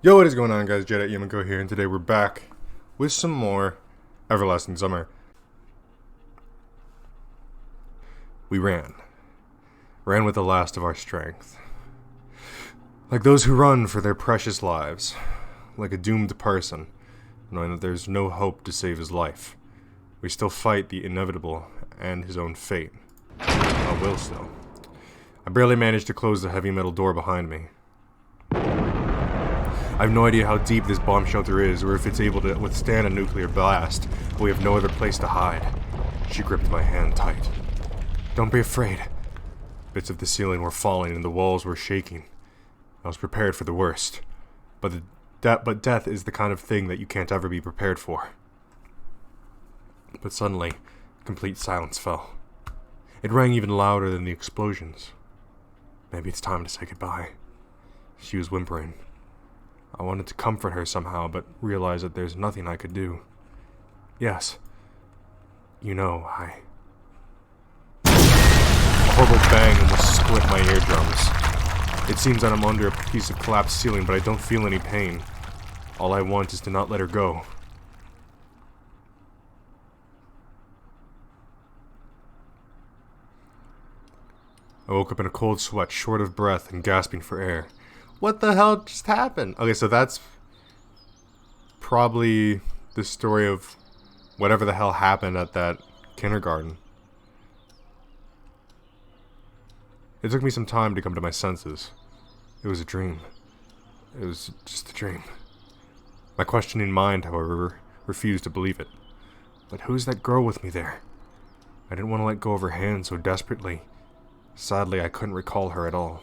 Yo, what is going on, guys? J.Yumeko here, and today we're back with some more Everlasting Summer. We ran with the last of our strength. Like those who run for their precious lives, like a doomed person, knowing that there's no hope to save his life. We still fight the inevitable and his own fate. I will still. I barely managed to close the heavy metal door behind me. I have no idea how deep this bomb shelter is, or if it's able to withstand a nuclear blast, but we have no other place to hide. She gripped my hand tight. Don't be afraid. Bits of the ceiling were falling and the walls were shaking. I was prepared for the worst. But death is the kind of thing that you can't ever be prepared for. But suddenly, complete silence fell. It rang even louder than the explosions. Maybe it's time to say goodbye. She was whimpering. I wanted to comfort her somehow, but realized that there's nothing I could do. Yes. You know, A horrible bang almost split my eardrums. It seems that I'm under a piece of collapsed ceiling, but I don't feel any pain. All I want is to not let her go. I woke up in a cold sweat, short of breath and gasping for air. What the hell just happened? Okay, so that's probably the story of whatever the hell happened at that kindergarten. It took me some time to come to my senses. It was a dream. It was just a dream. My questioning mind, however, refused to believe it. But who's that girl with me there? I didn't want to let go of her hand so desperately. Sadly, I couldn't recall her at all.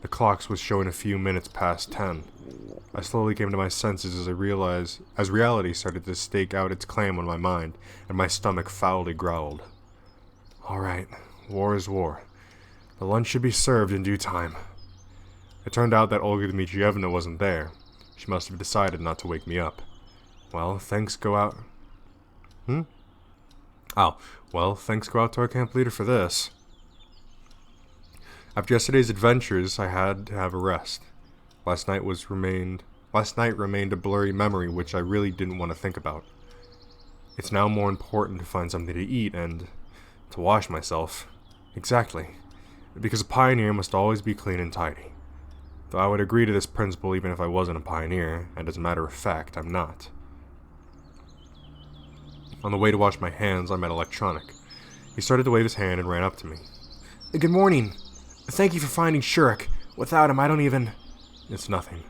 The clocks was showing a few minutes past 10. I slowly came to my senses as reality started to stake out its claim on my mind, and my stomach foully growled. Alright, war is war. The lunch should be served in due time. It turned out that Olga Dmitrievna wasn't there. She must have decided not to wake me up. Well, thanks go out to our camp leader for this. After yesterday's adventures, I had to have a rest. Last night remained a blurry memory which I really didn't want to think about. It's now more important to find something to eat and to wash myself. Exactly. Because a pioneer must always be clean and tidy. Though I would agree to this principle even if I wasn't a pioneer, and as a matter of fact, I'm not. On the way to wash my hands, I met Electronic. He started to wave his hand and ran up to me. Good morning. Thank you for finding Shurek. Without him, I don't even... It's nothing.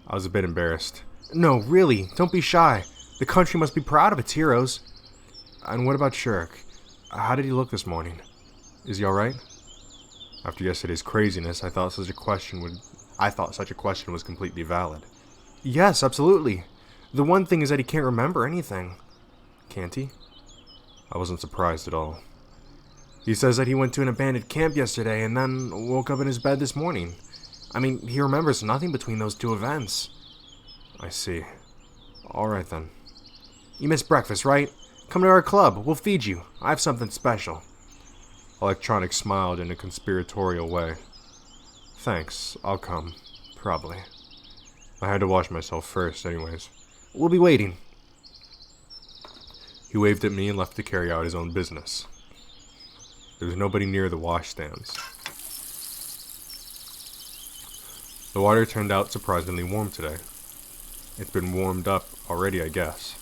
I was a bit embarrassed. No, really, don't be shy. The country must be proud of its heroes. And what about Shurek? How did he look this morning? Is he alright? After yesterday's craziness, I thought such a question was completely valid. Yes, absolutely. The one thing is that he can't remember anything. Can't he? I wasn't surprised at all. He says that he went to an abandoned camp yesterday and then woke up in his bed this morning. I mean, he remembers nothing between those two events. I see. Alright then. You missed breakfast, right? Come to our club. We'll feed you. I have something special. Electronic smiled in a conspiratorial way. Thanks. I'll come. Probably. I had to wash myself first, anyways. We'll be waiting. He waved at me and left to carry out his own business. There was nobody near the washstands. The water turned out surprisingly warm today. It's been warmed up already, I guess.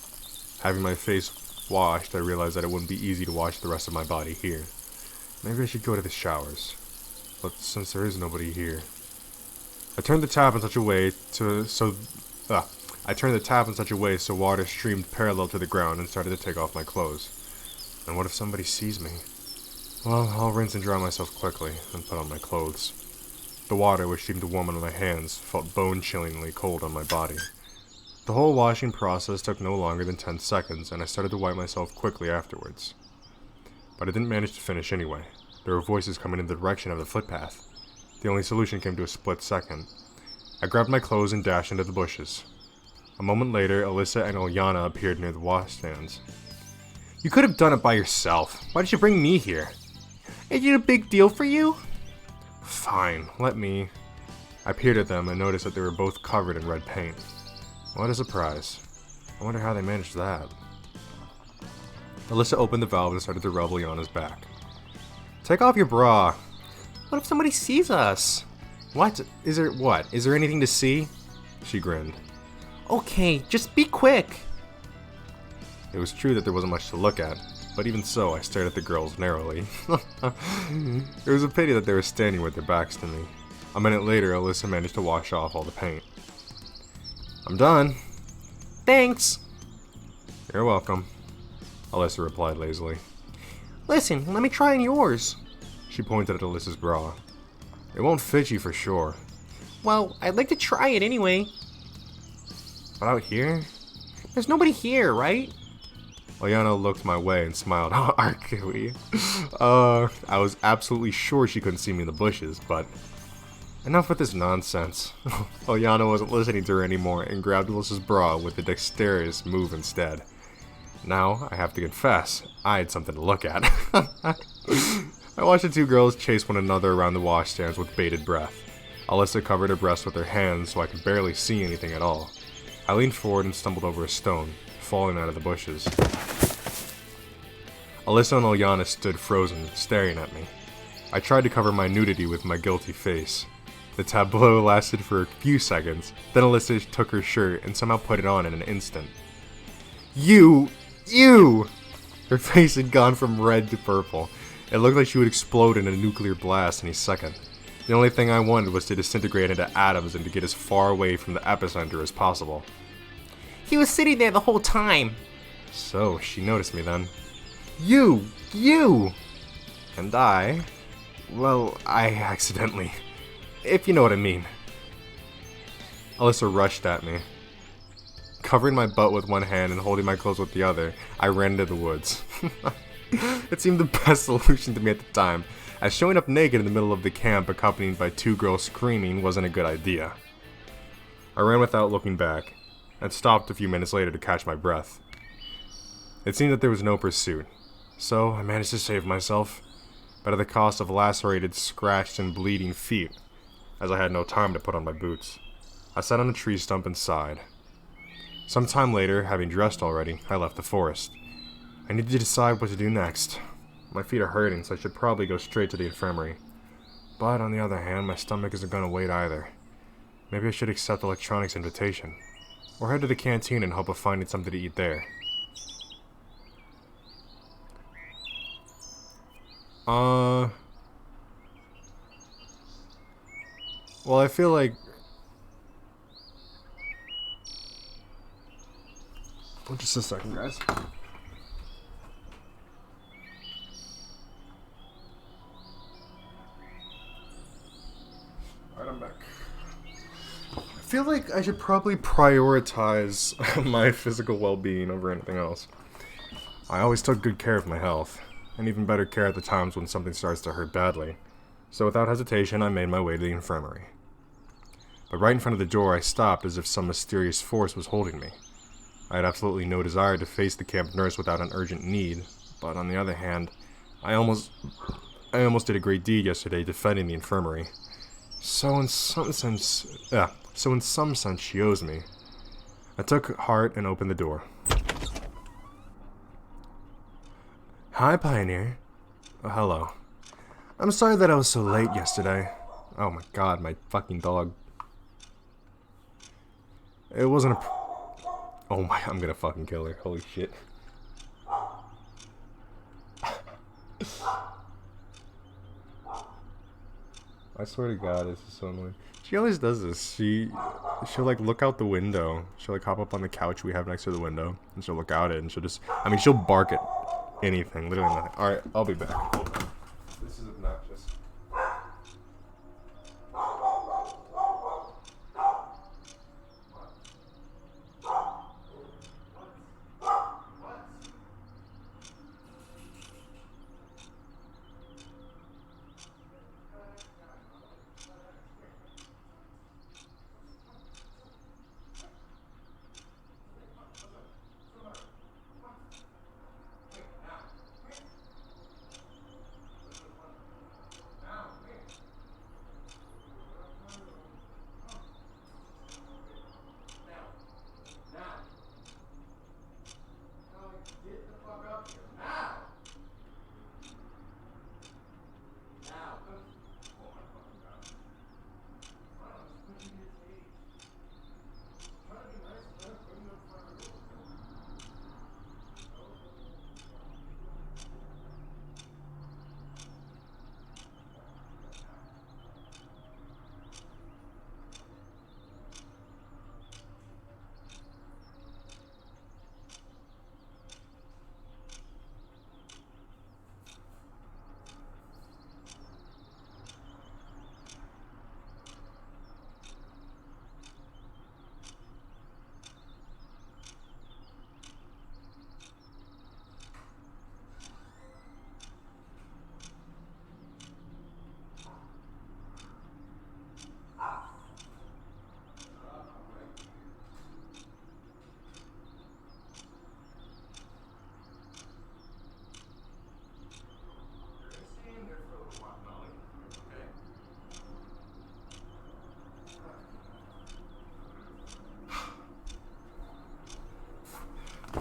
Having my face washed, I realized that it wouldn't be easy to wash the rest of my body here. Maybe I should go to the showers. But since there is nobody here... I turned the tap in such a way so water streamed parallel to the ground and started to take off my clothes. And what if somebody sees me? Well, I'll rinse and dry myself quickly, and put on my clothes. The water, which seemed to warm on my hands, felt bone-chillingly cold on my body. The whole washing process took no longer than 10 seconds, and I started to wipe myself quickly afterwards. But I didn't manage to finish anyway. There were voices coming in the direction of the footpath. The only solution came to a split second. I grabbed my clothes and dashed into the bushes. A moment later, Alyssa and Ilyana appeared near the washstands. You could have done it by yourself. Why did you bring me here? Is it a big deal for you? Fine, let me. I peered at them and noticed that they were both covered in red paint. What a surprise. I wonder how they managed that. Alyssa opened the valve and started to rub Liana's back. Take off your bra. What if somebody sees us? What? Is there anything to see? She grinned. Okay, just be quick. It was true that there wasn't much to look at, but even so, I stared at the girls narrowly. It was a pity that they were standing with their backs to me. A minute later, Alyssa managed to wash off all the paint. I'm done. Thanks. You're welcome, Alyssa replied lazily. Listen, let me try on yours. She pointed at Alyssa's bra. It won't fit you for sure. Well, I'd like to try it anyway. But out here? There's nobody here, right? Liana looked my way and smiled. Arcally. I was absolutely sure she couldn't see me in the bushes, but enough with this nonsense. Liana wasn't listening to her anymore and grabbed Alyssa's bra with a dexterous move instead. Now, I have to confess, I had something to look at. I watched the two girls chase one another around the washstands with bated breath. Alyssa covered her breast with her hands so I could barely see anything at all. I leaned forward and stumbled over a stone, falling out of the bushes. Alyssa and Liana stood frozen, staring at me. I tried to cover my nudity with my guilty face. The tableau lasted for a few seconds, then Alyssa took her shirt and somehow put it on in an instant. You! Her face had gone from red to purple. It looked like she would explode in a nuclear blast any second. The only thing I wanted was to disintegrate into atoms and to get as far away from the epicenter as possible. He was sitting there the whole time. So, she noticed me then. You! And I accidentally. If you know what I mean. Alyssa rushed at me. Covering my butt with one hand and holding my clothes with the other, I ran into the woods. It seemed the best solution to me at the time, as showing up naked in the middle of the camp accompanied by two girls screaming wasn't a good idea. I ran without looking back, and stopped a few minutes later to catch my breath. It seemed that there was no pursuit, so I managed to save myself, but at the cost of lacerated, scratched, and bleeding feet, as I had no time to put on my boots. I sat on a tree stump and sighed. Some time later, having dressed already, I left the forest. I needed to decide what to do next. My feet are hurting, so I should probably go straight to the infirmary. But on the other hand, my stomach isn't going to wait either. Maybe I should accept Electronic's invitation, or head to the canteen in hope of finding something to eat there. Well, I feel like... Oh, just a second, guys. Alright, I'm back. I feel like I should probably prioritize my physical well-being over anything else. I always took good care of my health, and even better care at the times when something starts to hurt badly. So without hesitation, I made my way to the infirmary. But right in front of the door, I stopped as if some mysterious force was holding me. I had absolutely no desire to face the camp nurse without an urgent need, but on the other hand, I almost did a great deed yesterday defending the infirmary. So in some sense, she owes me. I took heart and opened the door. Hi, Pioneer. Oh, hello. I'm sorry that I was so late yesterday. Oh my god, my fucking dog. It wasn't a... Oh my, I'm gonna fucking kill her. Holy shit. I swear to god, this is so annoying. She always does this. She'll like look out the window. She'll like hop up on the couch we have next to the window, and she'll look out it, and she'll just... I mean, she'll bark at anything. Literally nothing. Alright, I'll be back. This is obnoxious.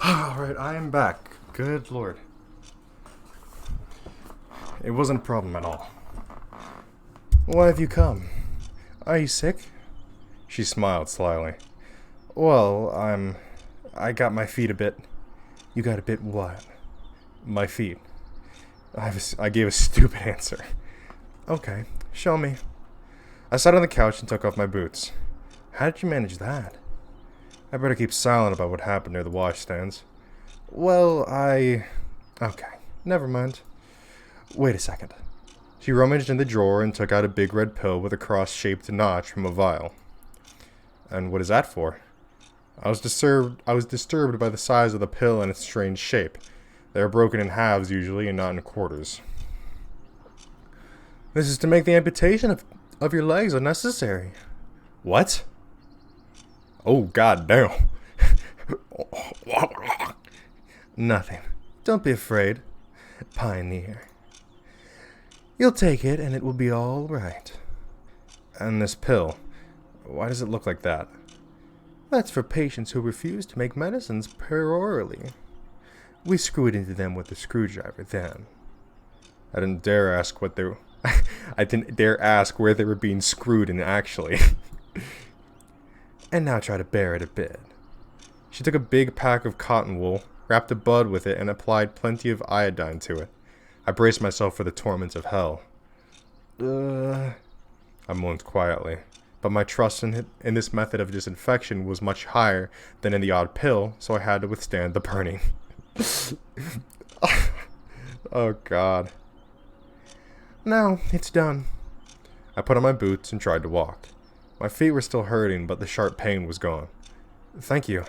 Alright, I am back. Good lord. It wasn't a problem at all. Why have you come? Are you sick? She smiled slyly. Well, I got my feet a bit... You got a bit what? My feet. I gave a stupid answer. Okay, show me. I sat on the couch and took off my boots. How did you manage that? I better keep silent about what happened near the washstands. Well, Okay, never mind. Wait a second. She rummaged in the drawer and took out a big red pill with a cross-shaped notch from a vial. And what is that for? I was disturbed by the size of the pill and its strange shape. They are broken in halves usually and not in quarters. This is to make the amputation of your legs unnecessary. What? Oh, god damn. Nothing. Don't be afraid, Pioneer. You'll take it and it will be all right. And this pill, why does it look like that? That's for patients who refuse to make medicines perorally. We screw it into them with a screwdriver then. I didn't dare ask what they were... I didn't dare ask where they were being screwed in actually. And now try to bear it a bit. She took a big pack of cotton wool, wrapped a bud with it, and applied plenty of iodine to it. I braced myself for the torments of hell. I moaned quietly, but my trust in this method of disinfection was much higher than in the odd pill, so I had to withstand the burning. Oh god. Now, it's done. I put on my boots and tried to walk. My feet were still hurting, but the sharp pain was gone. Thank you.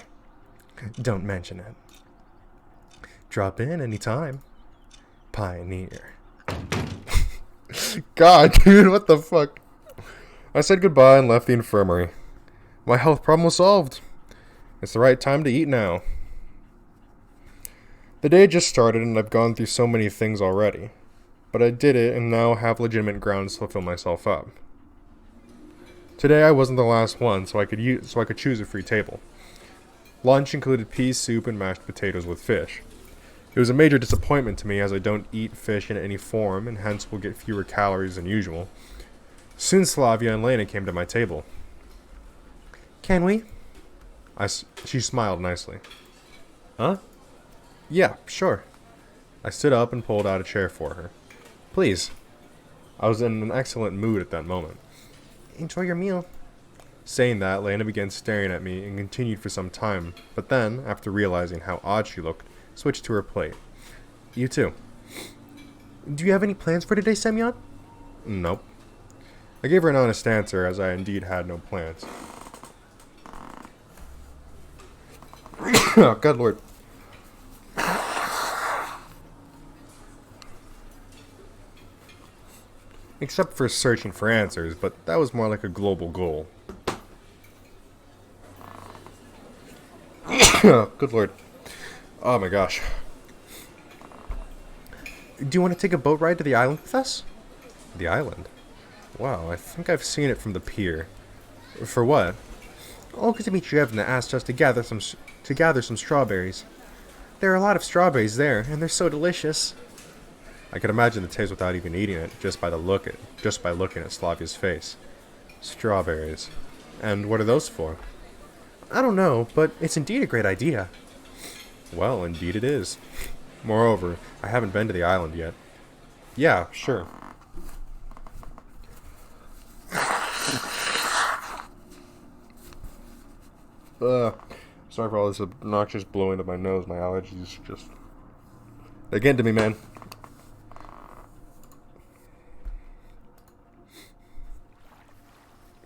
Don't mention it. Drop in any time. Pioneer. God, dude, what the fuck? I said goodbye and left the infirmary. My health problem was solved. It's the right time to eat now. The day just started and I've gone through so many things already. But I did it and now have legitimate grounds to fill myself up. Today I wasn't the last one, so I could choose a free table. Lunch included pea soup and mashed potatoes with fish. It was a major disappointment to me as I don't eat fish in any form and hence will get fewer calories than usual. Soon Slavia and Lena came to my table. Can we? She smiled nicely. Huh? Yeah, sure. I stood up and pulled out a chair for her. Please. I was in an excellent mood at that moment. Enjoy your meal. Saying that, Lena began staring at me and continued for some time, but then, after realizing how odd she looked, switched to her plate. You too. Do you have any plans for today, Semyon? Nope. I gave her an honest answer, as I indeed had no plans. Oh, good lord. Except for searching for answers, but that was more like a global goal. Good lord. Oh my gosh. Do you want to take a boat ride to the island with us? The island? Wow, I think I've seen it from the pier. For what? Oh, because Dmitrievna asked us to gather some strawberries. There are a lot of strawberries there, and they're so delicious. I could imagine the taste without even eating it, just by looking at Slavia's face. Strawberries. And what are those for? I don't know, but it's indeed a great idea. Well, indeed it is. Moreover, I haven't been to the island yet. Yeah, sure. Sorry for all this obnoxious blowing of my nose. My allergies just... They're getting to me, man.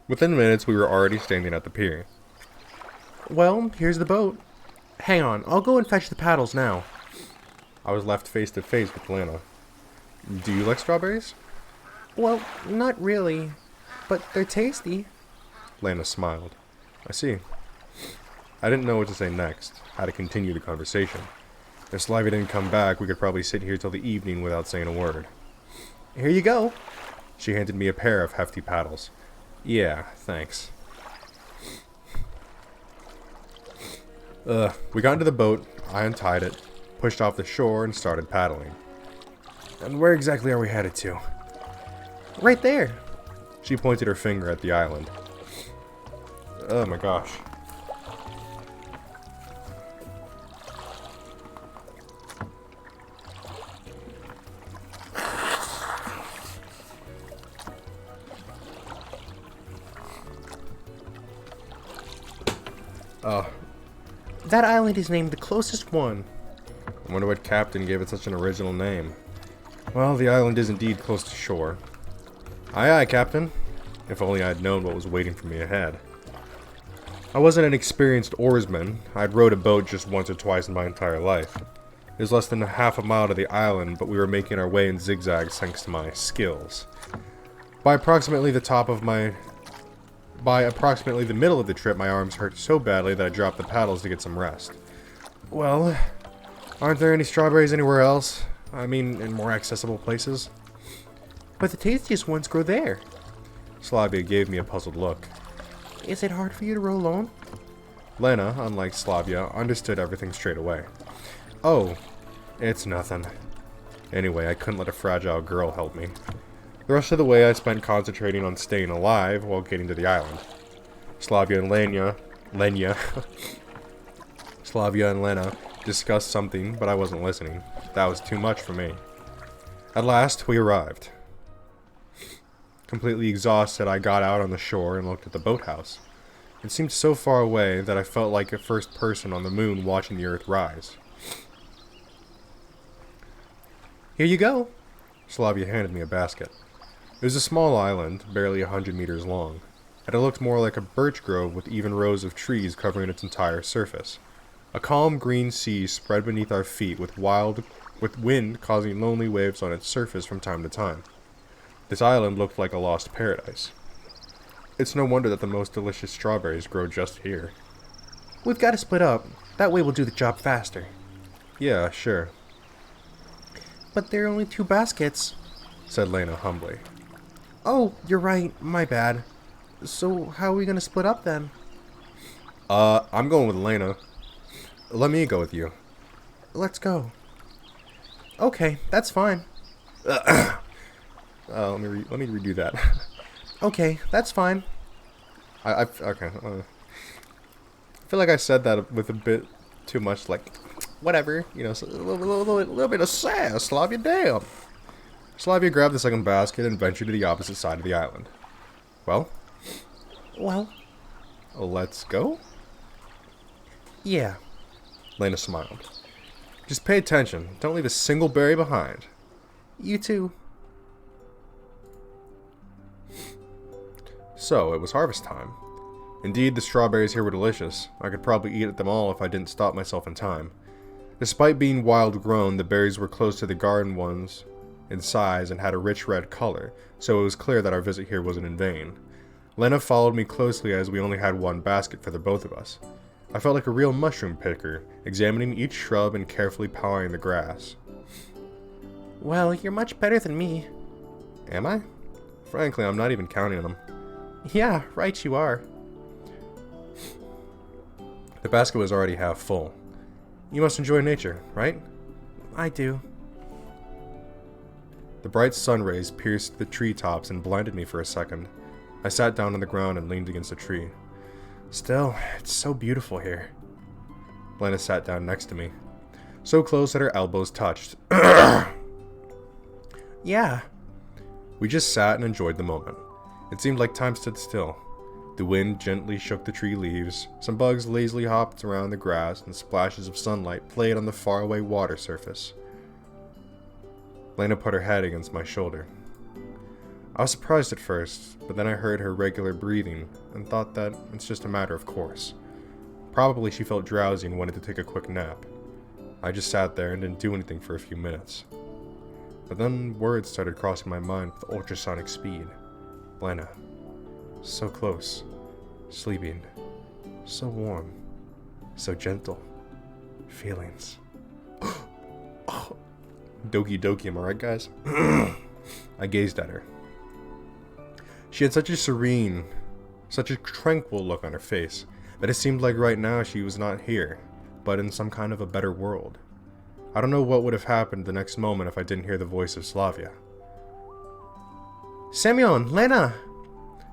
Within minutes, we were already standing at the pier. Well, here's the boat. Hang on, I'll go and fetch the paddles now. I was left face to face with Lena. Do you like strawberries? Well, not really, but they're tasty. Lena smiled. I see. I didn't know what to say next, how to continue the conversation. If Slavia didn't come back, we could probably sit here till the evening without saying a word. Here you go. She handed me a pair of hefty paddles. Yeah, thanks. We got into the boat, I untied it, pushed off the shore, and started paddling. And where exactly are we headed to? Right there. She pointed her finger at the island. Oh my gosh. That island is named the closest one. I wonder what captain gave it such an original name. Well, the island is indeed close to shore. Aye aye, Captain. If only I had known what was waiting for me ahead. I wasn't an experienced oarsman. I'd rowed a boat just once or twice in my entire life. It was less than half a mile to the island, but we were making our way in zigzags thanks to my skills. By approximately the middle of the trip, my arms hurt so badly that I dropped the paddles to get some rest. Well, aren't there any strawberries anywhere else? I mean, in more accessible places? But the tastiest ones grow there. Slavia gave me a puzzled look. Is it hard for you to row alone? Lena, unlike Slavia, understood everything straight away. Oh, it's nothing. Anyway, I couldn't let a fragile girl help me. The rest of the way I spent concentrating on staying alive while getting to the island. Slavia and Lena discussed something, but I wasn't listening. That was too much for me. At last, we arrived. Completely exhausted, I got out on the shore and looked at the boathouse. It seemed so far away that I felt like a first person on the moon watching the Earth rise. Here you go. Slavia handed me a basket. It was a small island, barely 100 meters long, and it looked more like a birch grove with even rows of trees covering its entire surface. A calm green sea spread beneath our feet with wind causing lonely waves on its surface from time to time. This island looked like a lost paradise. It's no wonder that the most delicious strawberries grow just here. We've got to split up. That way we'll do the job faster. Yeah, sure, But there are only 2 baskets, said Lena humbly. Oh, you're right. My bad. So how are we going to split up then? I'm going with Lena. Let me go with you. Let's go. Okay, that's fine. Let me redo that. Okay, that's fine. Okay. I feel like I said that with a bit too much, like, whatever, you know, so a little bit of sass. Slavia, damn. Slavia grabbed the second basket and ventured to the opposite side of the island. Well, let's go? Yeah. Lena smiled. Just pay attention. Don't leave a single berry behind. You too. So, it was harvest time. Indeed, the strawberries here were delicious. I could probably eat them all if I didn't stop myself in time. Despite being wild grown, the berries were close to the garden ones in size and had a rich red color, so it was clear that our visit here wasn't in vain. Lena followed me closely as we only had one basket for the both of us. I felt like a real mushroom picker, examining each shrub and carefully pawing the grass. Well, you're much better than me. Am I? Frankly, I'm not even counting them. Yeah, right you are. The basket was already half full. You must enjoy nature, right? I do. The bright sun rays pierced the treetops and blinded me for a second. I sat down on the ground and leaned against a tree. Still, it's so beautiful here. Lena sat down next to me, so close that her elbows touched. Yeah. We just sat and enjoyed the moment. It seemed like time stood still. The wind gently shook the tree leaves, some bugs lazily hopped around the grass, and splashes of sunlight played on the faraway water surface. Lena put her head against my shoulder. I was surprised at first, but then I heard her regular breathing and thought that it's just a matter of course. Probably she felt drowsy and wanted to take a quick nap. I just sat there and didn't do anything for a few minutes. But then words started crossing my mind with ultrasonic speed. Lena. So close. Sleeping. So warm. So gentle. Feelings. Oh. Doki doki, am I right, guys? I gazed at her. She had such a serene, such a tranquil look on her face, that it seemed like right now she was not here, but in some kind of a better world. I don't know what would have happened the next moment if I didn't hear the voice of Slavia. Semyon, Lena!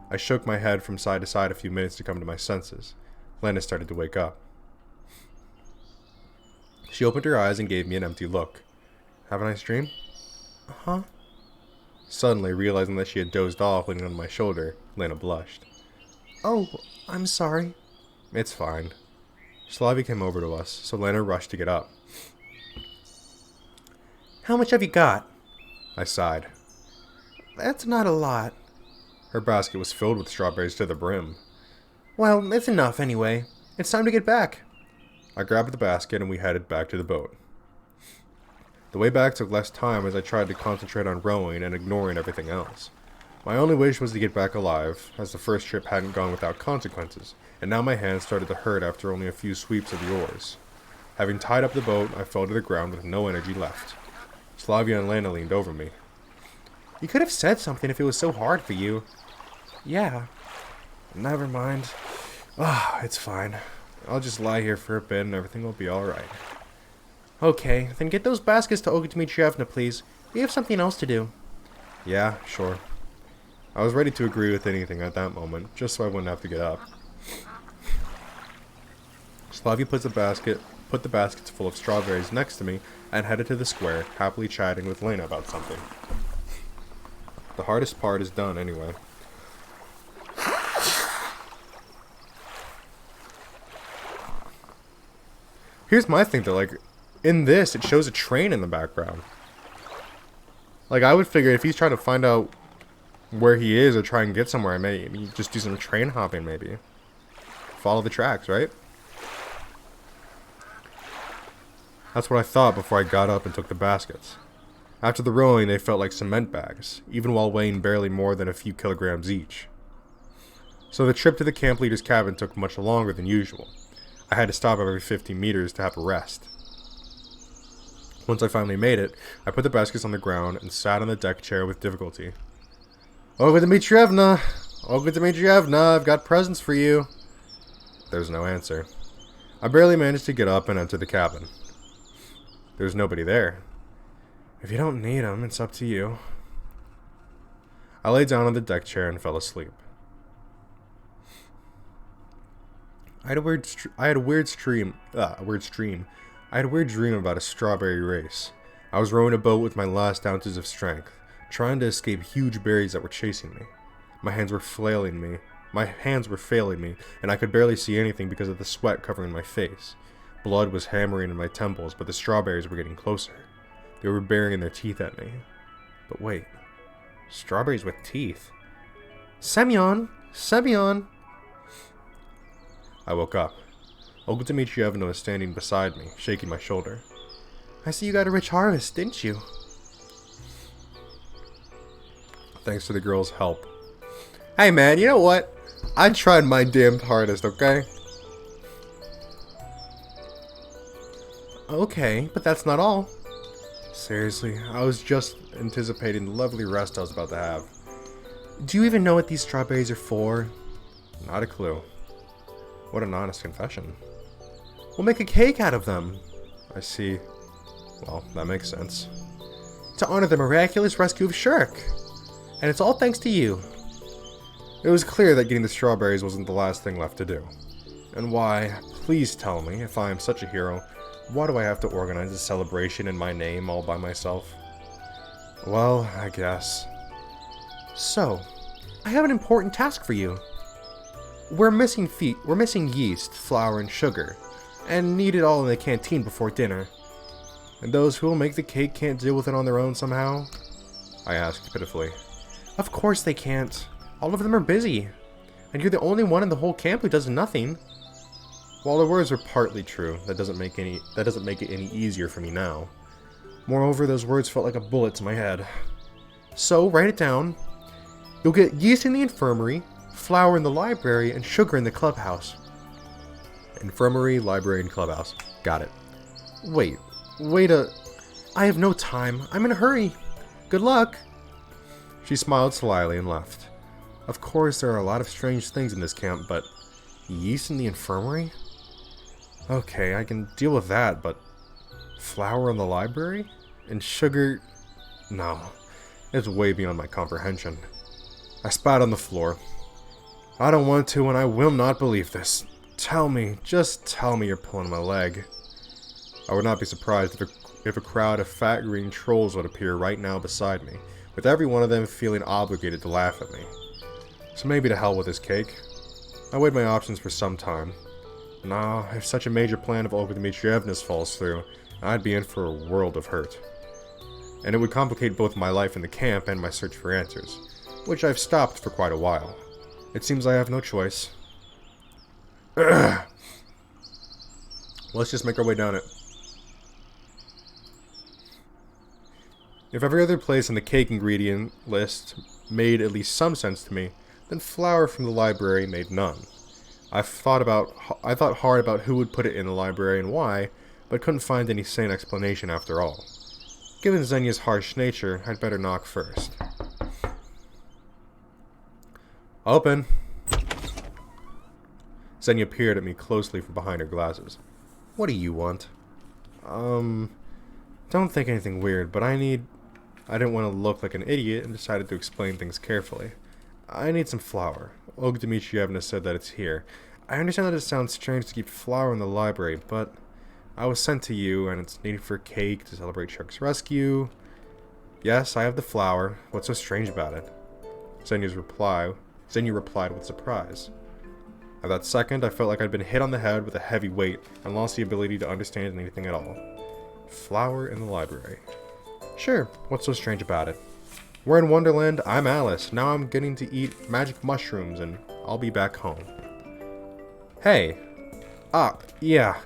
I shook my head from side to side a few minutes to come to my senses. Lena started to wake up. She opened her eyes and gave me an empty look. Have a nice dream? Uh-huh. Suddenly, realizing that she had dozed off leaning on my shoulder, Lena blushed. Oh, I'm sorry. It's fine. Slavia came over to us, so Lena rushed to get up. How much have you got? I sighed. That's not a lot. Her basket was filled with strawberries to the brim. Well, it's enough anyway. It's time to get back. I grabbed the basket and we headed back to the boat. The way back took less time as I tried to concentrate on rowing and ignoring everything else. My only wish was to get back alive, as the first trip hadn't gone without consequences, and now my hands started to hurt after only a few sweeps of the oars. Having tied up the boat, I fell to the ground with no energy left. Slavia and Lena leaned over me. You could have said something if it was so hard for you. Yeah. Never mind. It's fine. I'll just lie here for a bit and everything will be alright. Okay, then get those baskets to Olga Dmitrievna, please. We have something else to do. Yeah, sure. I was ready to agree with anything at that moment, just so I wouldn't have to get up. Slavia put the baskets full of strawberries next to me and headed to the square, happily chatting with Lena about something. The hardest part is done anyway. Here's my thing though, like, in this, it shows a train in the background. Like, I would figure if he's trying to find out where he is or try and get somewhere, maybe just do some train hopping, maybe. Follow the tracks, right? That's what I thought before I got up and took the baskets. After the rowing, they felt like cement bags, even while weighing barely more than a few kilograms each. So the trip to the camp leader's cabin took much longer than usual. I had to stop every 50 meters to have a rest. Once I finally made it, I put the baskets on the ground and sat on the deck chair with difficulty. Olga Dmitrievna! Olga Dmitrievna, I've got presents for you! There was no answer. I barely managed to get up and enter the cabin. There was nobody there. If you don't need them, it's up to you. I lay down on the deck chair and fell asleep. I had a weird dream about a strawberry race. I was rowing a boat with my last ounces of strength, trying to escape huge berries that were chasing me. My hands were failing me, and I could barely see anything because of the sweat covering my face. Blood was hammering in my temples, but the strawberries were getting closer. They were baring their teeth at me. But wait, strawberries with teeth? Semyon! Semyon! I woke up. Olga Dmitrievna was standing beside me, shaking my shoulder. I see you got a rich harvest, didn't you? Thanks to the girl's help. Hey man, you know what? I tried my damned hardest, okay? Okay, but that's not all. Seriously, I was just anticipating the lovely rest I was about to have. Do you even know what these strawberries are for? Not a clue. What an honest confession. We'll make a cake out of them. I see. Well, that makes sense. To honor the miraculous rescue of Shirk. And it's all thanks to you. It was clear that getting the strawberries wasn't the last thing left to do. And why, please tell me, if I am such a hero, why do I have to organize a celebration in my name all by myself? Well, I guess. So, I have an important task for you. We're missing yeast, flour, and sugar, and need it all in the canteen before dinner. And those who will make the cake can't deal with it on their own somehow? I asked pitifully. Of course they can't. All of them are busy. And you're the only one in the whole camp who does nothing. While the words are partly true, that doesn't make it any easier for me now. Moreover, those words felt like a bullet to my head. So, write it down. You'll get yeast in the infirmary, flour in the library, and sugar in the clubhouse. Infirmary, library, and clubhouse. Got it. I have no time. I'm in a hurry. Good luck. She smiled slyly and left. Of course, there are a lot of strange things in this camp, but yeast in the infirmary? Okay, I can deal with that, but flour in the library? And sugar? No, it's way beyond my comprehension. I spat on the floor. I don't want to, and I will not believe this. Tell me, just tell me you're pulling my leg. I would not be surprised if a crowd of fat green trolls would appear right now beside me, with every one of them feeling obligated to laugh at me. So maybe to hell with this cake. I weighed my options for some time. Nah, if such a major plan of Olga Dmitrievna's falls through, I'd be in for a world of hurt. And it would complicate both my life in the camp and my search for answers, which I've stopped for quite a while. It seems I have no choice. Let's just make our way down it. If every other place on the cake ingredient list made at least some sense to me, then flour from the library made none. I thought hard about who would put it in the library and why, but couldn't find any sane explanation after all. Given Xenia's harsh nature, I'd better knock first. Open! Xenia peered at me closely from behind her glasses. What do you want? Don't think anything weird, but I didn't want to look like an idiot and decided to explain things carefully. I need some flour. Olga Dmitrievna said that it's here. I understand that it sounds strange to keep flour in the library, but I was sent to you, and it's needed for cake to celebrate Shark's rescue. Yes, I have the flour. What's so strange about it? Xenia replied with surprise. At that second, I felt like I'd been hit on the head with a heavy weight and lost the ability to understand anything at all. Flour in the library. Sure, what's so strange about it? We're in Wonderland, I'm Alice. Now I'm getting to eat magic mushrooms and I'll be back home. Hey. Yeah.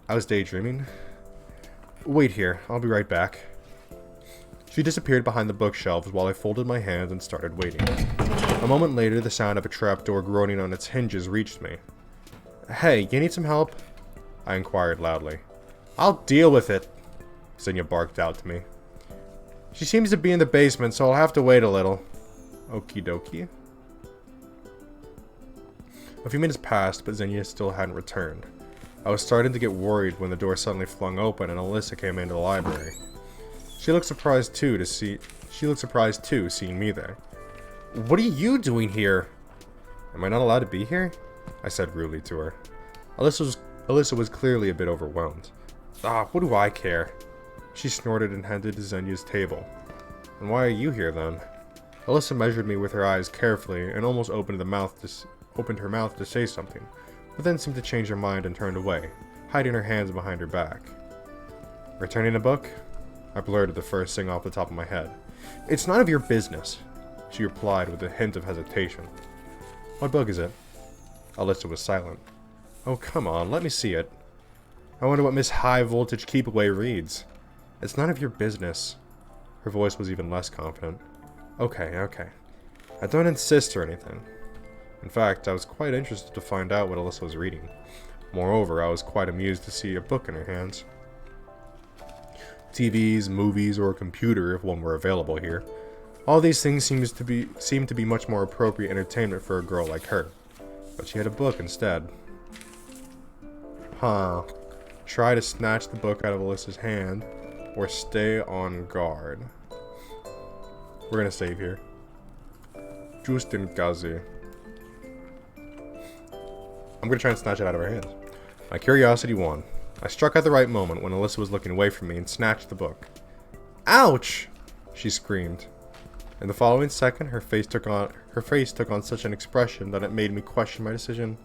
I was daydreaming. Wait here, I'll be right back. She disappeared behind the bookshelves while I folded my hands and started waiting. A moment later, the sound of a trapdoor groaning on its hinges reached me. Hey, you need some help? I inquired loudly. I'll deal with it, Xenia barked out to me. She seems to be in the basement, so I'll have to wait a little. Okie dokie. A few minutes passed, but Xenia still hadn't returned. I was starting to get worried when the door suddenly flung open and Alyssa came into the library. She looked surprised too, seeing me there. What are you doing here? Am I not allowed to be here? I said rudely to her. Alyssa was clearly a bit overwhelmed. What do I care? She snorted and headed to Xenia's table. And why are you here then? Alyssa measured me with her eyes carefully and almost opened her mouth to say something, but then seemed to change her mind and turned away, hiding her hands behind her back. Returning a book? I blurted the first thing off the top of my head. It's none of your business, she replied with a hint of hesitation. What book is it? Alyssa was silent. Oh, come on, let me see it. I wonder what Miss High Voltage Keepaway reads. It's none of your business. Her voice was even less confident. Okay. I don't insist or anything. In fact, I was quite interested to find out what Alyssa was reading. Moreover, I was quite amused to see a book in her hands. TVs, movies, or a computer, if one were available here. All these things seemed to be much more appropriate entertainment for a girl like her. But she had a book instead. Try to snatch the book out of Alyssa's hand, or stay on guard. We're gonna save here. Justin Gazi. I'm gonna try and snatch it out of her hands. My curiosity won. I struck at the right moment when Alyssa was looking away from me and snatched the book. Ouch! She screamed. In the following second, her face took on such an expression that it made me question my decision.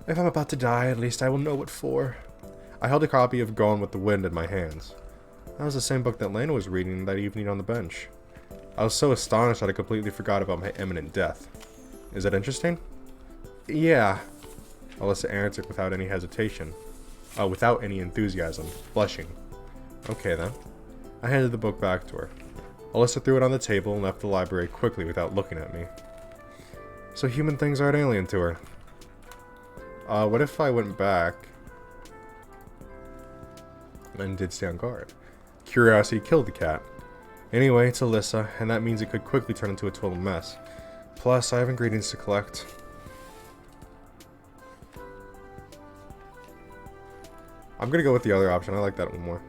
If I'm about to die, at least I will know what for. I held a copy of Gone with the Wind in my hands. That was the same book that Lena was reading that evening on the bench. I was so astonished that I completely forgot about my imminent death. Is that interesting? Yeah, Alyssa answered without any hesitation. Without any enthusiasm, blushing. Okay then. I handed the book back to her. Alyssa threw it on the table and left the library quickly without looking at me. So human things aren't alien to her. What if I went back and did stay on guard? Curiosity killed the cat. Anyway, it's Alyssa, and that means it could quickly turn into a total mess. Plus, I have ingredients to collect. I'm gonna go with the other option. I like that one more.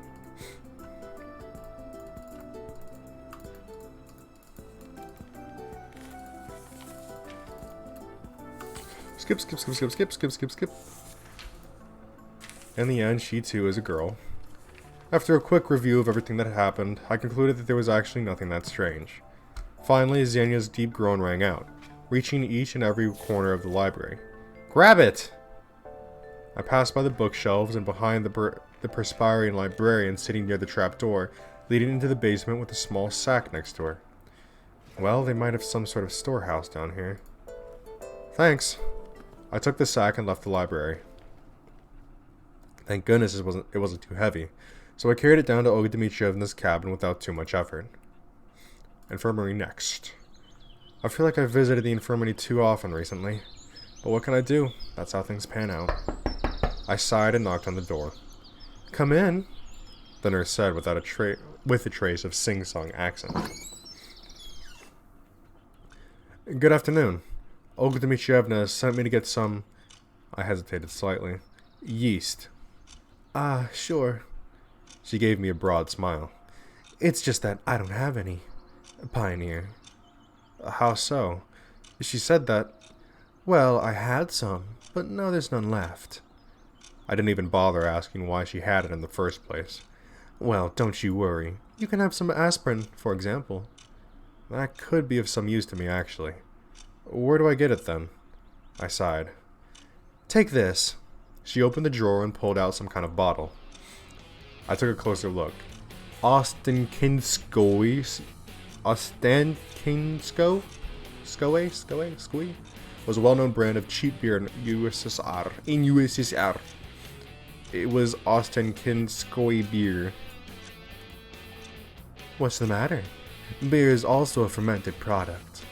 Skip, skip, skip, skip, skip, skip, skip, skip. In the end, she too is a girl. After a quick review of everything that happened, I concluded that there was actually nothing that strange. Finally, Xenia's deep groan rang out, reaching each and every corner of the library. Grab it! I passed by the bookshelves and behind the perspiring librarian sitting near the trapdoor, leading into the basement with a small sack next to her. Well, they might have some sort of storehouse down here. Thanks. I took the sack and left the library. Thank goodness it wasn't too heavy, so I carried it down to Olga Dmitrievna's cabin without too much effort. Infirmary next. I feel like I've visited the infirmary too often recently, but what can I do? That's how things pan out. I sighed and knocked on the door. Come in, the nurse said with a trace of sing-song accent. Good afternoon. Olga Dmitrievna sent me to get some... I hesitated slightly. Yeast. Ah, sure. She gave me a broad smile. It's just that I don't have any. Pioneer. How so? She said that... Well, I had some, but now there's none left. I didn't even bother asking why she had it in the first place. Well, don't you worry. You can have some aspirin, for example. That could be of some use to me, actually. Where do I get it, then? I sighed. Take this. She opened the drawer and pulled out some kind of bottle. I took a closer look. Ostenkinskoe was a well-known brand of cheap beer in USSR. It was Ostenkinskoe beer. What's the matter? Beer is also a fermented product.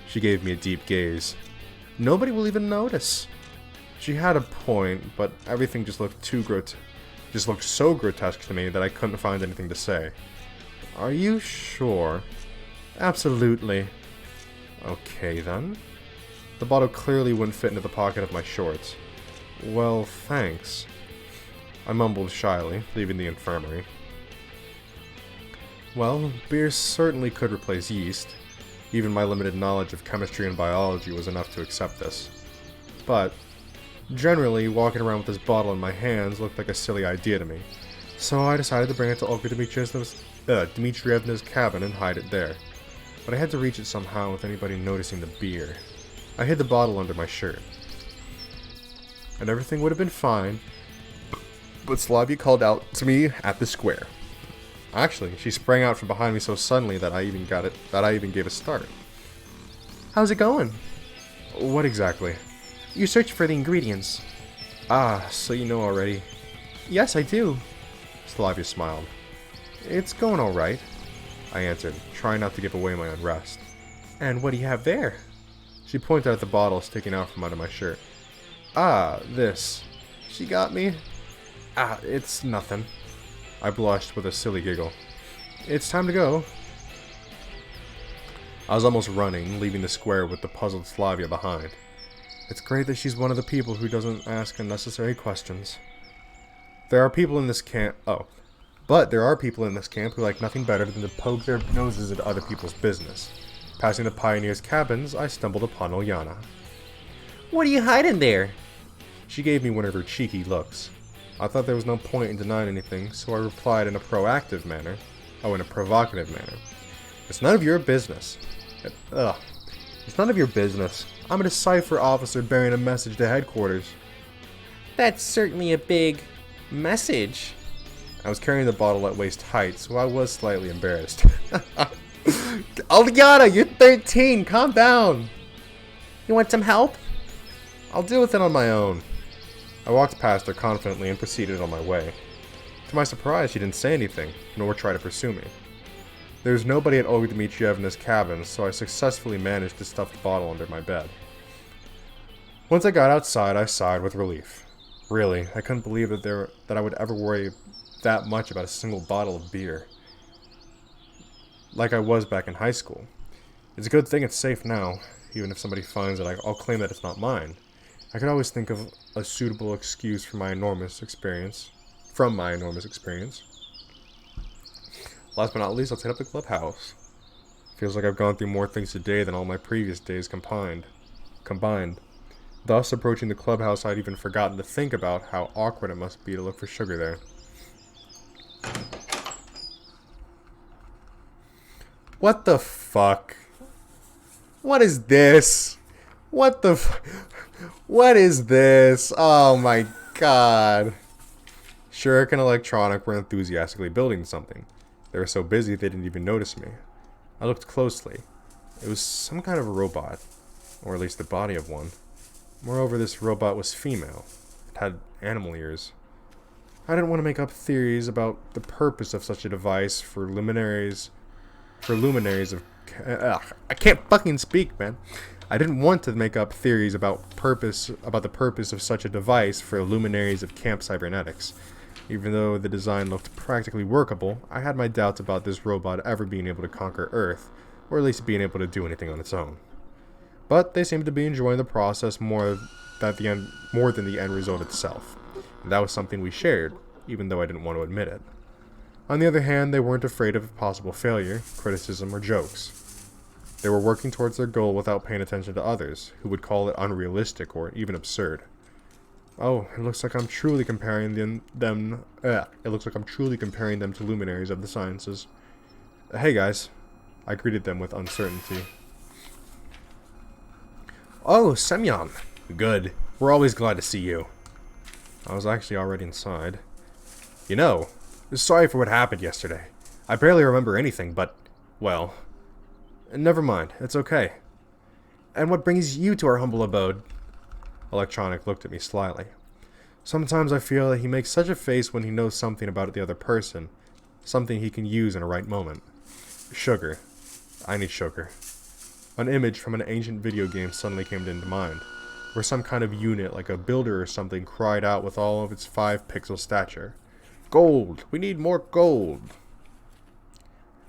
She gave me a deep gaze. Nobody will even notice. She had a point, but everything just looked so grotesque to me that I couldn't find anything to say. Are you sure? Absolutely. Okay, then. The bottle clearly wouldn't fit into the pocket of my shorts. Well, thanks. I mumbled shyly, leaving the infirmary. Well, beer certainly could replace yeast. Even my limited knowledge of chemistry and biology was enough to accept this. But, generally, walking around with this bottle in my hands looked like a silly idea to me. So I decided to bring it to Olga Dmitrievna's cabin and hide it there. But I had to reach it somehow with anybody noticing the beer. I hid the bottle under my shirt. And everything would have been fine, but Slavia called out to me at the square. Actually, she sprang out from behind me so suddenly that I even gave a start. How's it going? What exactly? You searched for the ingredients. Ah, so you know already. Yes, I do. Slavia smiled. It's going alright, I answered, trying not to give away my unrest. And what do you have there? She pointed at the bottle sticking out from under my shirt. Ah, this. She got me? Ah, it's nothing. I blushed with a silly giggle. It's time to go. I was almost running, leaving the square with the puzzled Slavia behind. It's great that she's one of the people who doesn't ask unnecessary questions. There are people in this camp... But there are people in this camp who like nothing better than to poke their noses into other people's business. Passing the pioneers' cabins, I stumbled upon Olyana. What are you hiding there? She gave me one of her cheeky looks. I thought there was no point in denying anything, so I replied in a provocative manner. It's none of your business. It's none of your business. I'm a decipher officer bearing a message to headquarters. That's certainly a big message. I was carrying the bottle at waist height, so I was slightly embarrassed. Olyana, you're 13! Calm down! You want some help? I'll deal with it on my own. I walked past her confidently and proceeded on my way. To my surprise, she didn't say anything, nor try to pursue me. There was nobody at Olga Dmitrievna's cabin, so I successfully managed to stuff the bottle under my bed. Once I got outside, I sighed with relief. Really, I couldn't believe that I would ever worry that much about a single bottle of beer. Like I was back in high school. It's a good thing it's safe now. Even if somebody finds it, I'll claim that it's not mine. I could always think of a suitable excuse for my enormous experience. from my enormous experience. Last but not least, let's hit up the clubhouse. Feels like I've gone through more things today than all my previous days combined. Thus, approaching the clubhouse, I'd even forgotten to think about how awkward it must be to look for sugar there. What the fuck? What is this? What is this? Oh my god. Shuriken and Electronic were enthusiastically building something. They were so busy they didn't even notice me. I looked closely. It was some kind of a robot, or at least the body of one. Moreover, this robot was female. It had animal ears. I didn't want to make up theories about the purpose of such a device for luminaries of... I can't fucking speak, man. I didn't want to make up theories about the purpose of such a device for luminaries of camp cybernetics. Even though the design looked practically workable, I had my doubts about this robot ever being able to conquer Earth, or at least being able to do anything on its own. But they seemed to be enjoying the process more than the end result itself. And that was something we shared, even though I didn't want to admit it. On the other hand, they weren't afraid of possible failure, criticism, or jokes. They were working towards their goal without paying attention to others, who would call it unrealistic or even absurd. Oh, it looks like I'm truly comparing them to luminaries of the sciences. Hey guys, I greeted them with uncertainty. Oh, Semyon. Good. We're always glad to see you. I was actually already inside. You know, sorry for what happened yesterday. I barely remember anything, but, well, never mind. It's okay. And what brings you to our humble abode? Electronic looked at me slyly. Sometimes I feel that he makes such a face when he knows something about the other person, something he can use in a right moment. Sugar. I need sugar. An image from an ancient video game suddenly came into mind, where some kind of unit, like a builder or something, cried out with all of its 5-pixel stature. Gold! We need more gold!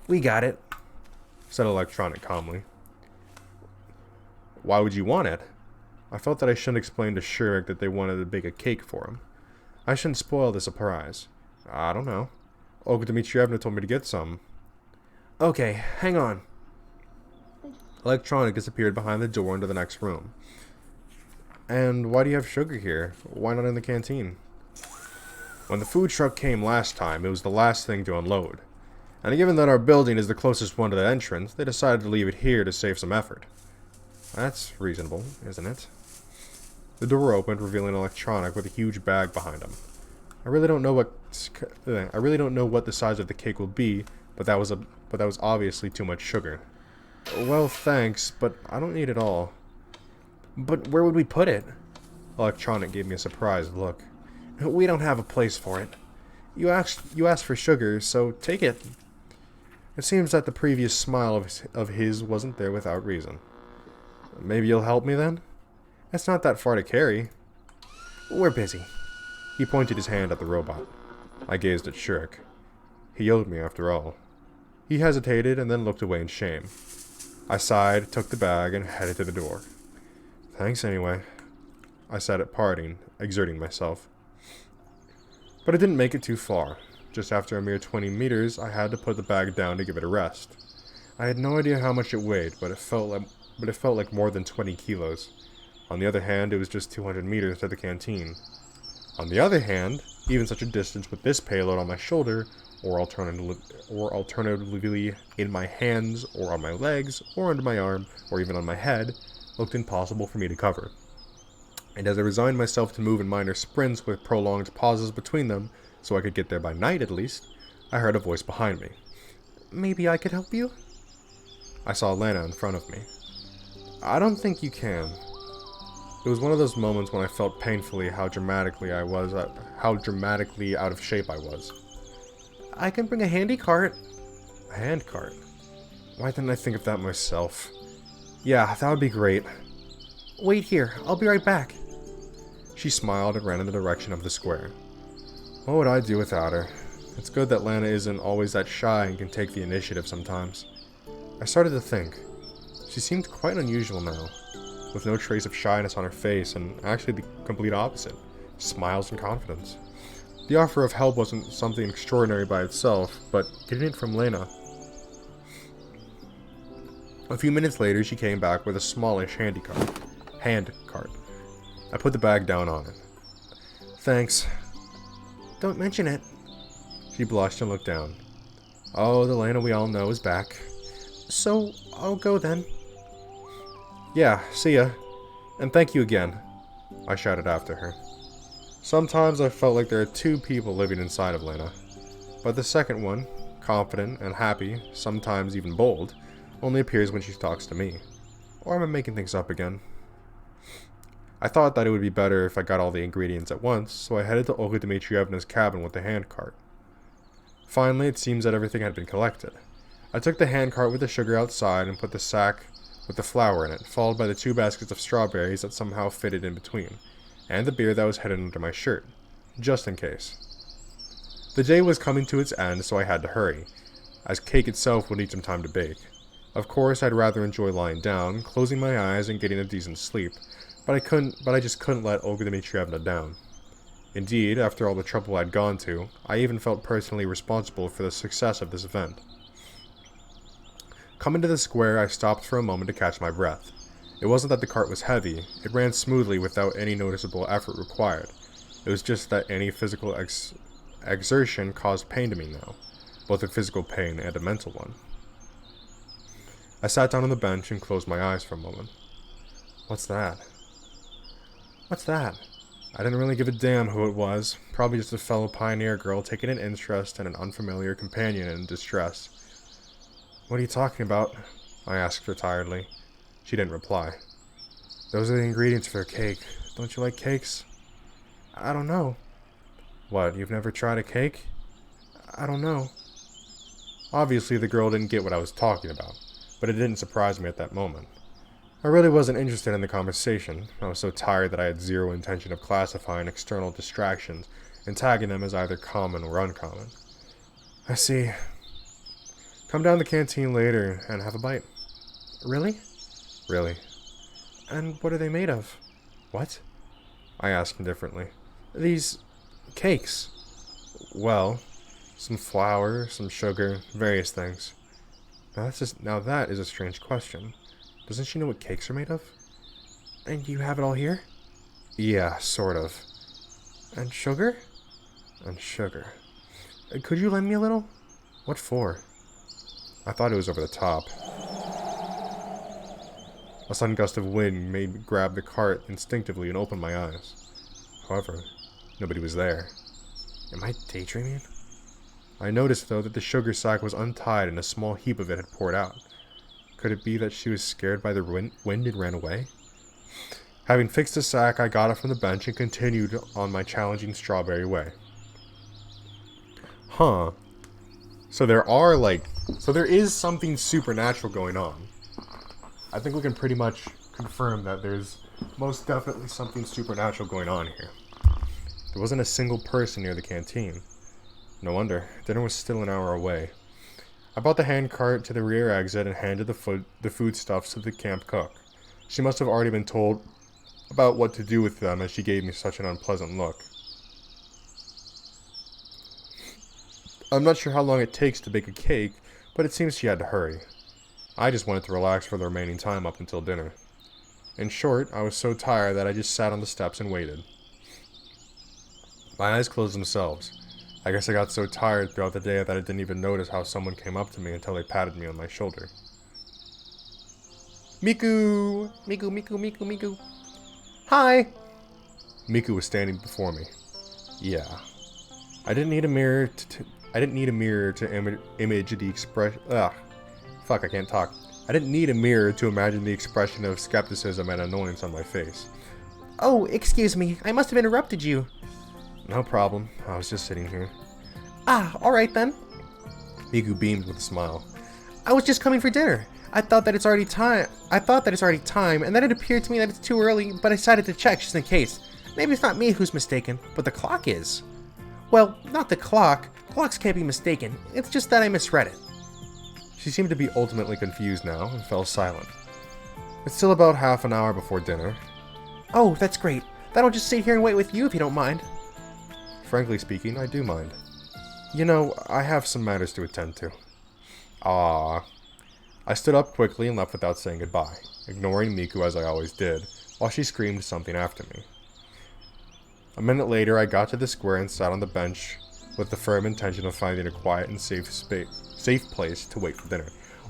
We got it, said Electronic calmly. Why would you want it? I felt that I shouldn't explain to Shurik that they wanted to bake a cake for him. I shouldn't spoil the surprise. I don't know. Olga Dmitrievna told me to get some. Okay, hang on. Electronic disappeared behind the door into the next room. And why do you have sugar here? Why not in the canteen? When the food truck came last time, it was the last thing to unload. And given that our building is the closest one to the entrance, they decided to leave it here to save some effort. That's reasonable, isn't it? The door opened, revealing Electronic with a huge bag behind him. I really don't know what the size of the cake will be, but that was obviously too much sugar. Well, thanks, but I don't need it all. But where would we put it? Electronic gave me a surprised look. We don't have a place for it. You asked for sugar, so take it. It seems that the previous smile of his wasn't there without reason. Maybe you'll help me then? It's not that far to carry. We're busy. He pointed his hand at the robot. I gazed at Shurik. He owed me after all. He hesitated and then looked away in shame. I sighed, took the bag, and headed to the door. Thanks anyway, I said at parting, exerting myself. But I didn't make it too far. Just after a mere 20 meters, I had to put the bag down to give it a rest. I had no idea how much it weighed, but it felt like more than 20 kilos. On the other hand, it was just 200 meters to the canteen. On the other hand, even such a distance with this payload on my shoulder, or alternatively in my hands, or on my legs, or under my arm, or even on my head, looked impossible for me to cover. And as I resigned myself to move in minor sprints with prolonged pauses between them, so I could get there by night at least, I heard a voice behind me. Maybe I could help you? I saw Lana in front of me. I don't think you can. It was one of those moments when I felt painfully how dramatically out of shape I was. I can bring a handy cart. A hand cart? Why didn't I think of that myself? Yeah, that would be great. Wait here, I'll be right back. She smiled and ran in the direction of the square. What would I do without her? It's good that Lana isn't always that shy and can take the initiative sometimes. I started to think. She seemed quite unusual now, with no trace of shyness on her face, and actually the complete opposite. Smiles and confidence. The offer of help wasn't something extraordinary by itself, but getting it from Lena. A few minutes later, she came back with a smallish hand cart. I put the bag down on it. Thanks. Don't mention it. She blushed and looked down. Oh, the Lena we all know is back. So, I'll go then. Yeah, see ya. And thank you again, I shouted after her. Sometimes I felt like there are two people living inside of Lena. But the second one, confident and happy, sometimes even bold, only appears when she talks to me. Or am I making things up again? I thought that it would be better if I got all the ingredients at once, so I headed to Olga Dmitrievna's cabin with the handcart. Finally, it seems that everything had been collected. I took the handcart with the sugar outside and put the sack with the flour in it, followed by the 2 baskets of strawberries that somehow fitted in between, and the beer that was hidden under my shirt, just in case. The day was coming to its end, so I had to hurry, as cake itself would need some time to bake. Of course, I'd rather enjoy lying down, closing my eyes and getting a decent sleep, but I just couldn't let Olga Dmitrievna down. Indeed, after all the trouble I'd gone to, I even felt personally responsible for the success of this event. Coming to the square, I stopped for a moment to catch my breath. It wasn't that the cart was heavy, it ran smoothly without any noticeable effort required. It was just that any physical exertion caused pain to me now, both a physical pain and a mental one. I sat down on the bench and closed my eyes for a moment. What's that? What's that? I didn't really give a damn who it was, probably just a fellow pioneer girl taking an interest in an unfamiliar companion in distress. What are you talking about? I asked her tiredly. She didn't reply. Those are the ingredients for a cake. Don't you like cakes? I don't know. What, you've never tried a cake? I don't know. Obviously, the girl didn't get what I was talking about, but it didn't surprise me at that moment. I really wasn't interested in the conversation. I was so tired that I had zero intention of classifying external distractions and tagging them as either common or uncommon. I see. Come down to the canteen later and have a bite. Really? Really. And what are they made of? What? I asked indifferently. These cakes. Well, some flour, some sugar, various things. Now that is a strange question. Doesn't she know what cakes are made of? And you have it all here? Yeah, sort of. And sugar? And sugar. Could you lend me a little? What for? I thought it was over the top. A sudden gust of wind made me grab the cart instinctively and open my eyes. However, nobody was there. Am I daydreaming? I noticed, though, that the sugar sack was untied and a small heap of it had poured out. Could it be that she was scared by the wind and ran away? Having fixed the sack, I got up from the bench and continued on my challenging strawberry way. Huh. So there is something supernatural going on. I think we can pretty much confirm that there's most definitely something supernatural going on here. There wasn't a single person near the canteen. No wonder. Dinner was still an hour away. I brought the handcart to the rear exit and handed the foodstuffs to the camp cook. She must have already been told about what to do with them as she gave me such an unpleasant look. I'm not sure how long it takes to bake a cake, but it seems she had to hurry. I just wanted to relax for the remaining time up until dinner. In short, I was so tired that I just sat on the steps and waited. My eyes closed themselves. I guess I got so tired throughout the day that I didn't even notice how someone came up to me until they patted me on my shoulder. Miku! Miku, Miku, Miku, Miku. Hi! Miku was standing before me. Yeah. I didn't need a mirror to image the expression. Fuck, I can't talk. I didn't need a mirror to imagine the expression of skepticism and annoyance on my face. Oh, excuse me. I must have interrupted you. No problem. I was just sitting here. Ah, alright then. Miku beamed with a smile. I was just coming for dinner. I thought that it's already time, and then it appeared to me that it's too early, but I decided to check just in case. Maybe it's not me who's mistaken, but the clock is. Well, not the clock. Clocks can't be mistaken. It's just that I misread it. She seemed to be ultimately confused now and fell silent. It's still about half an hour before dinner. Oh, that's great. Then I'll just sit here and wait with you if you don't mind. Frankly speaking, I do mind. You know, I have some matters to attend to. Ah. I stood up quickly and left without saying goodbye, ignoring Miku as I always did, while she screamed something after me. A minute later, I got to the square and sat on the bench with the firm intention of finding a quiet and safe place to wait for dinner.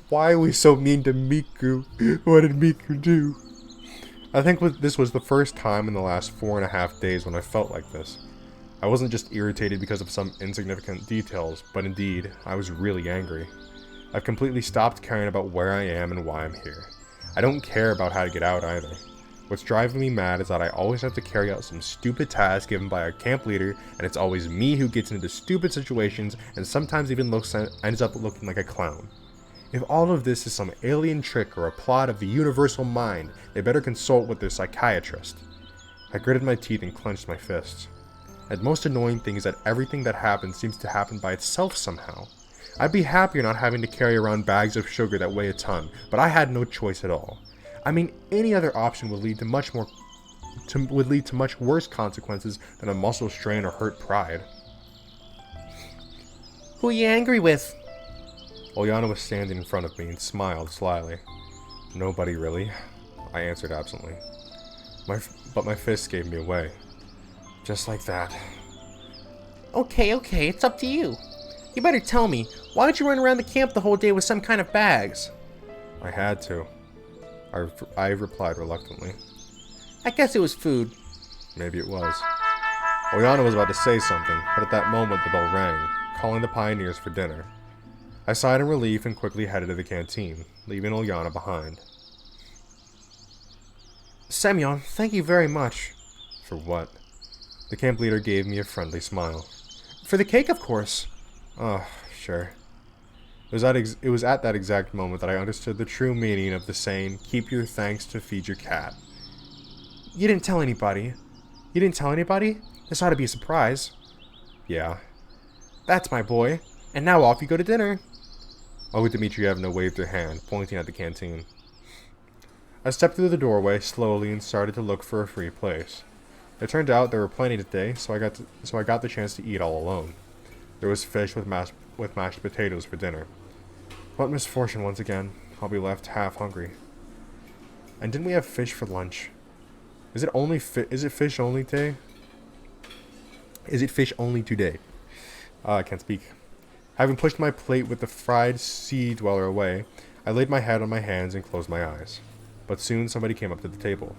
Why are we so mean to Miku? What did Miku do? I think this was the first time in the last 4.5 days when I felt like this. I wasn't just irritated because of some insignificant details, but indeed, I was really angry. I've completely stopped caring about where I am and why I'm here. I don't care about how to get out either. What's driving me mad is that I always have to carry out some stupid task given by a camp leader, and it's always me who gets into stupid situations and sometimes even ends up looking like a clown. If all of this is some alien trick or a plot of the universal mind, they better consult with their psychiatrist. I gritted my teeth and clenched my fists. And the most annoying thing is that everything that happens seems to happen by itself somehow. I'd be happier not having to carry around bags of sugar that weigh a ton, but I had no choice at all. I mean, any other option would lead to much worse consequences than a muscle strain or hurt pride. Who are you angry with? Olyana was standing in front of me and smiled slyly. Nobody really, I answered absently. But my fist gave me away. Just like that. Okay, it's up to you. You better tell me, why did you run around the camp the whole day with some kind of bags? I had to. I replied reluctantly. I guess it was food. Maybe it was. Olyana was about to say something, but at that moment the bell rang, calling the pioneers for dinner. I sighed in relief and quickly headed to the canteen, leaving Olyana behind. Semyon, thank you very much. For what? The camp leader gave me a friendly smile. For the cake, of course. Oh, sure. It was at that exact moment that I understood the true meaning of the saying, keep your thanks to feed your cat. You didn't tell anybody? This ought to be a surprise. Yeah. That's my boy. And now off you go to dinner. Olga Dmitrievna waved her hand, pointing at the canteen. I stepped through the doorway slowly and started to look for a free place. It turned out there were plenty today, so I got the chance to eat all alone. There was fish with mashed potatoes for dinner. What misfortune once again. I'll be left half hungry. And didn't we have fish for lunch? Is it fish only today? Is it fish only today? I can't speak. Having pushed my plate with the fried sea dweller away, I laid my head on my hands and closed my eyes. But soon somebody came up to the table.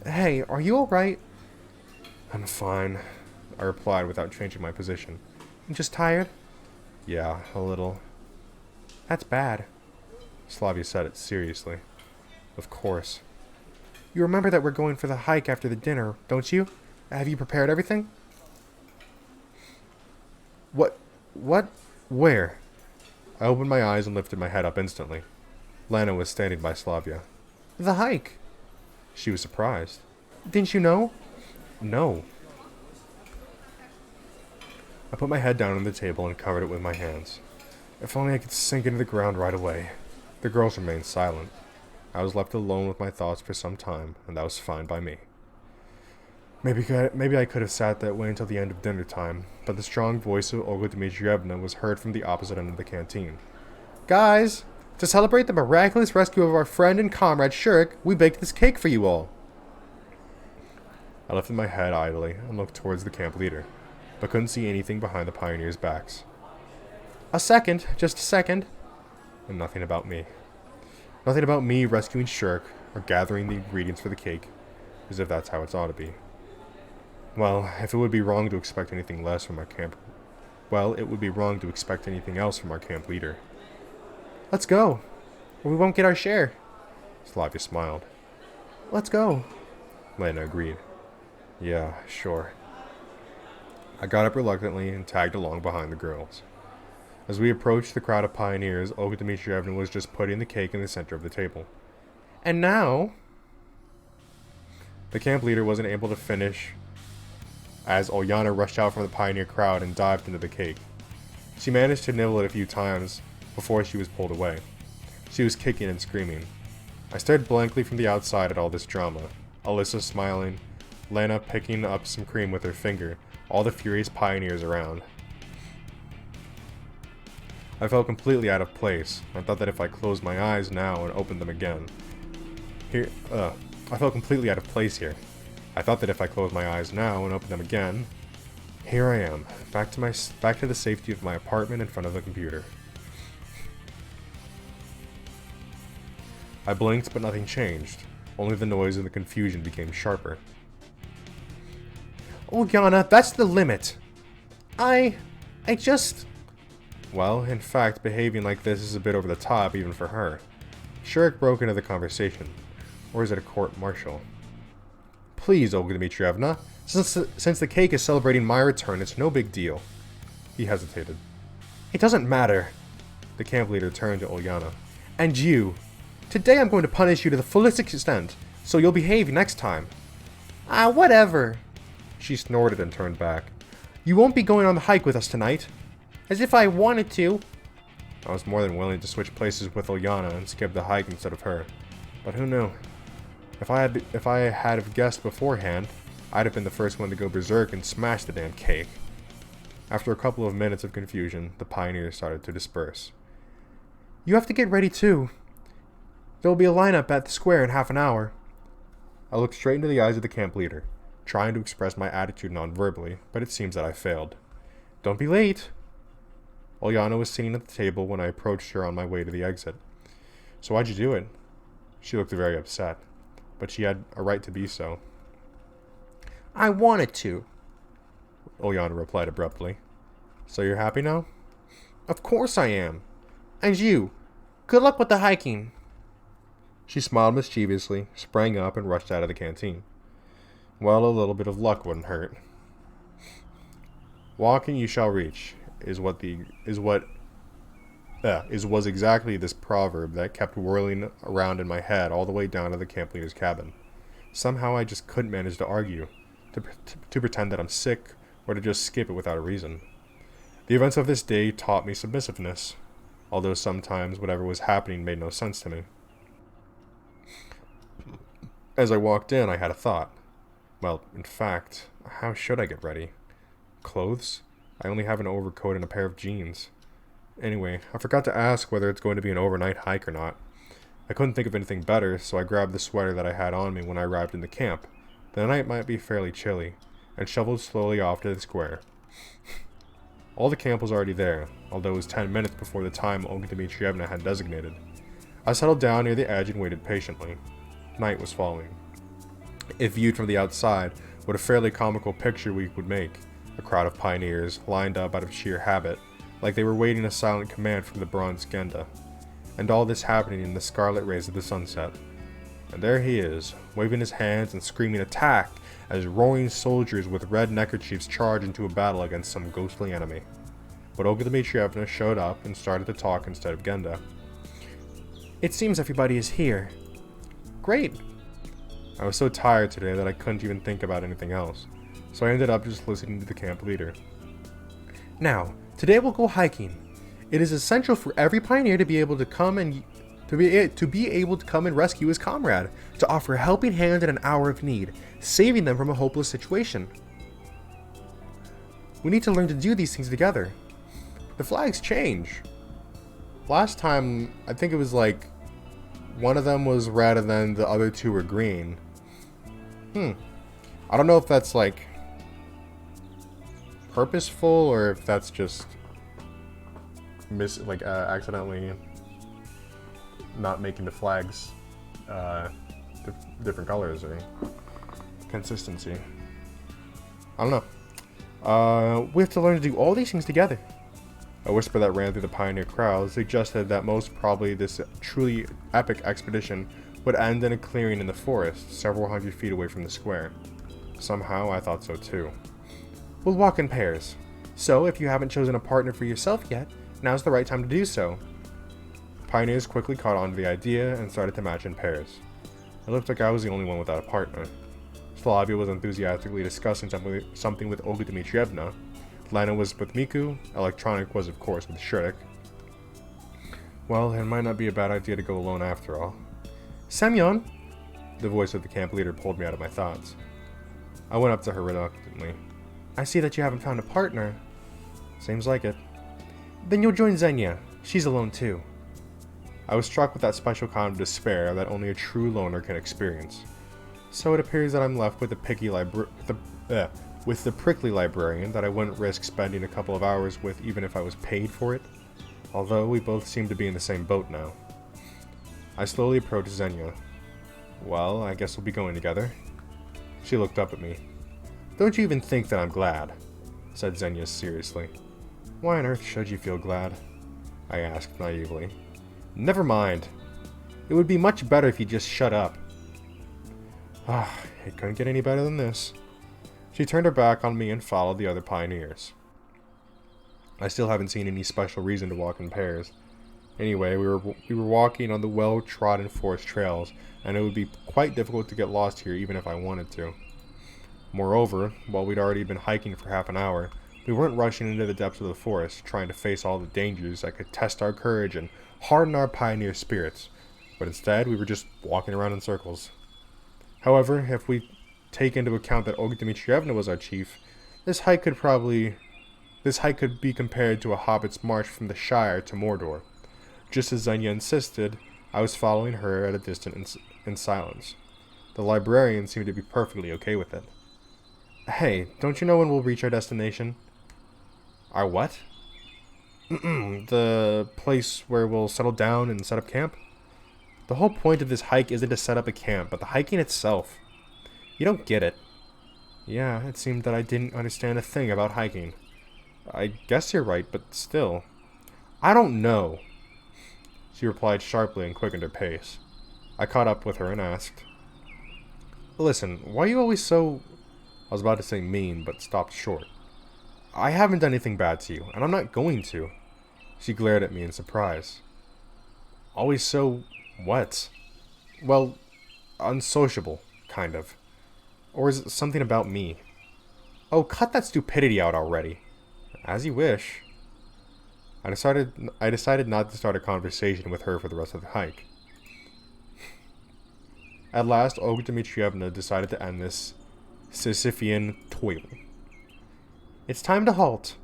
Hey, are you alright? I'm fine, I replied without changing my position. I'm just tired? Yeah, a little. That's bad. Slavia said it seriously. Of course. You remember that we're going for the hike after the dinner, don't you? Have you prepared everything? What? Where? I opened my eyes and lifted my head up instantly. Lana was standing by Slavia. The hike. She was surprised. Didn't you know? No. I put my head down on the table and covered it with my hands. If only I could sink into the ground right away. The girls remained silent. I was left alone with my thoughts for some time, and that was fine by me. Maybe I could have sat that way until the end of dinner time, but the strong voice of Olga Dmitrievna was heard from the opposite end of the canteen. Guys, to celebrate the miraculous rescue of our friend and comrade Shurik, we baked this cake for you all. I lifted my head idly and looked towards the camp leader, but couldn't see anything behind the pioneers' backs. Just a second. And nothing about me. Nothing about me rescuing Shurik or gathering the ingredients for the cake, as if that's how it ought to be. Well, if it would be wrong to expect anything less from our camp... Well, it would be wrong to expect anything else from our camp leader. Let's go, or we won't get our share. Slavia smiled. Let's go. Lena agreed. Yeah, sure. I got up reluctantly and tagged along behind the girls. As we approached the crowd of pioneers, Olga Dmitrievna was just putting the cake in the center of the table. And now... The camp leader wasn't able to finish as Olyana rushed out from the pioneer crowd and dived into the cake. She managed to nibble it a few times before she was pulled away. She was kicking and screaming. I stared blankly from the outside at all this drama. Alyssa smiling, Lana picking up some cream with her finger, all the furious pioneers around. I felt completely out of place. I thought that if I closed my eyes now and opened them again... I felt completely out of place here. I thought that if I closed my eyes now and opened them again... Here I am, back to the safety of my apartment in front of the computer. I blinked, but nothing changed. Only the noise and the confusion became sharper. Oh, Yana, that's the limit. I just... Well, in fact, behaving like this is a bit over the top even for her. Shurik broke into the conversation. Or is it a court-martial? Please, Olga Dmitrievna. Since the cake is celebrating my return, it's no big deal. He hesitated. It doesn't matter. The camp leader turned to Ulyana. And you. Today I'm going to punish you to the fullest extent, so you'll behave next time. Whatever. She snorted and turned back. You won't be going on the hike with us tonight. As if I wanted to. I was more than willing to switch places with Ulyana and skip the hike instead of her. But who knew? If I had have guessed beforehand, I'd have been the first one to go berserk and smash the damn cake. After a couple of minutes of confusion, the pioneers started to disperse. You have to get ready too. There will be a lineup at the square in half an hour. I looked straight into the eyes of the camp leader, trying to express my attitude non-verbally, but it seems that I failed. Don't be late. Ulyana was sitting at the table when I approached her on my way to the exit. So why'd you do it? She looked very upset, but she had a right to be so. I wanted to, Ulyana replied abruptly. So you're happy now? Of course I am. And you. Good luck with the hiking. She smiled mischievously, sprang up, and rushed out of the canteen. Well, a little bit of luck wouldn't hurt. Walking you shall reach was exactly this proverb that kept whirling around in my head all the way down to the camp leader's cabin. Somehow I just couldn't manage to argue, to pretend that I'm sick, or to just skip it without a reason. The events of this day taught me submissiveness, although sometimes whatever was happening made no sense to me. As I walked in, I had a thought. Well, in fact, how should I get ready? Clothes? I only have an overcoat and a pair of jeans. Anyway, I forgot to ask whether it's going to be an overnight hike or not. I couldn't think of anything better, so I grabbed the sweater that I had on me when I arrived in the camp. The night might be fairly chilly, and shuffled slowly off to the square. All the camp was already there, although it was 10 minutes before the time Olga Dmitrievna had designated. I settled down near the edge and waited patiently. Night was falling. If viewed from the outside, what a fairly comical picture we would make. A crowd of pioneers, lined up out of sheer habit, like they were waiting a silent command from the bronze Genda. And all this happening in the scarlet rays of the sunset. And there he is, waving his hands and screaming attack as roaring soldiers with red neckerchiefs charge into a battle against some ghostly enemy. But Olga Dmitrievna showed up and started to talk instead of Genda. It seems everybody is here. Great. I was so tired today that I couldn't even think about anything else, so I ended up just listening to the camp leader. Now, today we'll go hiking. It is essential for every pioneer to be able to come and rescue his comrade, to offer a helping hand in an hour of need, saving them from a hopeless situation. We need to learn to do these things together. The flags change. Last time, I think it was like one of them was red and then the other two were green. I don't know if that's like purposeful or if that's just accidentally not making the flags different colors or consistency. I don't know. We have to learn to do all these things together. A whisper that ran through the pioneer crowd suggested that most probably this truly epic expedition would end in a clearing in the forest, several hundred feet away from the square. Somehow, I thought so too. We'll walk in pairs. So, if you haven't chosen a partner for yourself yet, now's the right time to do so. Pioneers quickly caught on to the idea and started to match in pairs. It looked like I was the only one without a partner. Slavia was enthusiastically discussing something with Olga Dmitrievna. Lana was with Miku. Electronic was, of course, with Shurik. Well, it might not be a bad idea to go alone after all. Semyon! The voice of the camp leader pulled me out of my thoughts. I went up to her reluctantly. I see that you haven't found a partner. Seems like it. Then you'll join Xenia. She's alone too. I was struck with that special kind of despair that only a true loner can experience. So it appears that I'm left with the prickly librarian that I wouldn't risk spending a couple of hours with even if I was paid for it. Although we both seem to be in the same boat now. I slowly approached Xenia. Well, I guess we'll be going together. She looked up at me. Don't you even think that I'm glad? Said Xenia seriously. Why on earth should you feel glad? I asked naively. Never mind. It would be much better if you just shut up. It couldn't get any better than this. She turned her back on me and followed the other pioneers. I still haven't seen any special reason to walk in pairs. Anyway, we were walking on the well-trodden forest trails, and it would be quite difficult to get lost here even if I wanted to. Moreover, while we'd already been hiking for half an hour, we weren't rushing into the depths of the forest, trying to face all the dangers that could test our courage and harden our pioneer spirits, but instead we were just walking around in circles. However, if we take into account that Olga Dmitrievna was our chief, this hike could be compared to a hobbit's march from the Shire to Mordor. Just as Xenia insisted, I was following her at a distance in silence. The librarian seemed to be perfectly okay with it. Hey, don't you know when we'll reach our destination? Our what? The place where we'll settle down and set up camp? The whole point of this hike isn't to set up a camp, but the hiking itself. You don't get it. Yeah, it seemed that I didn't understand a thing about hiking. I guess you're right, but still. I don't know. She replied sharply and quickened her pace. I caught up with her and asked, Listen, why are you always so... I was about to say mean, but stopped short. I haven't done anything bad to you, and I'm not going to. She glared at me in surprise. Always so... what? Well, unsociable, kind of. Or is it something about me? Oh, cut that stupidity out already. As you wish. I decided not to start a conversation with her for the rest of the hike. At last, Olga Dmitrievna decided to end this Sisyphean toil. It's time to halt.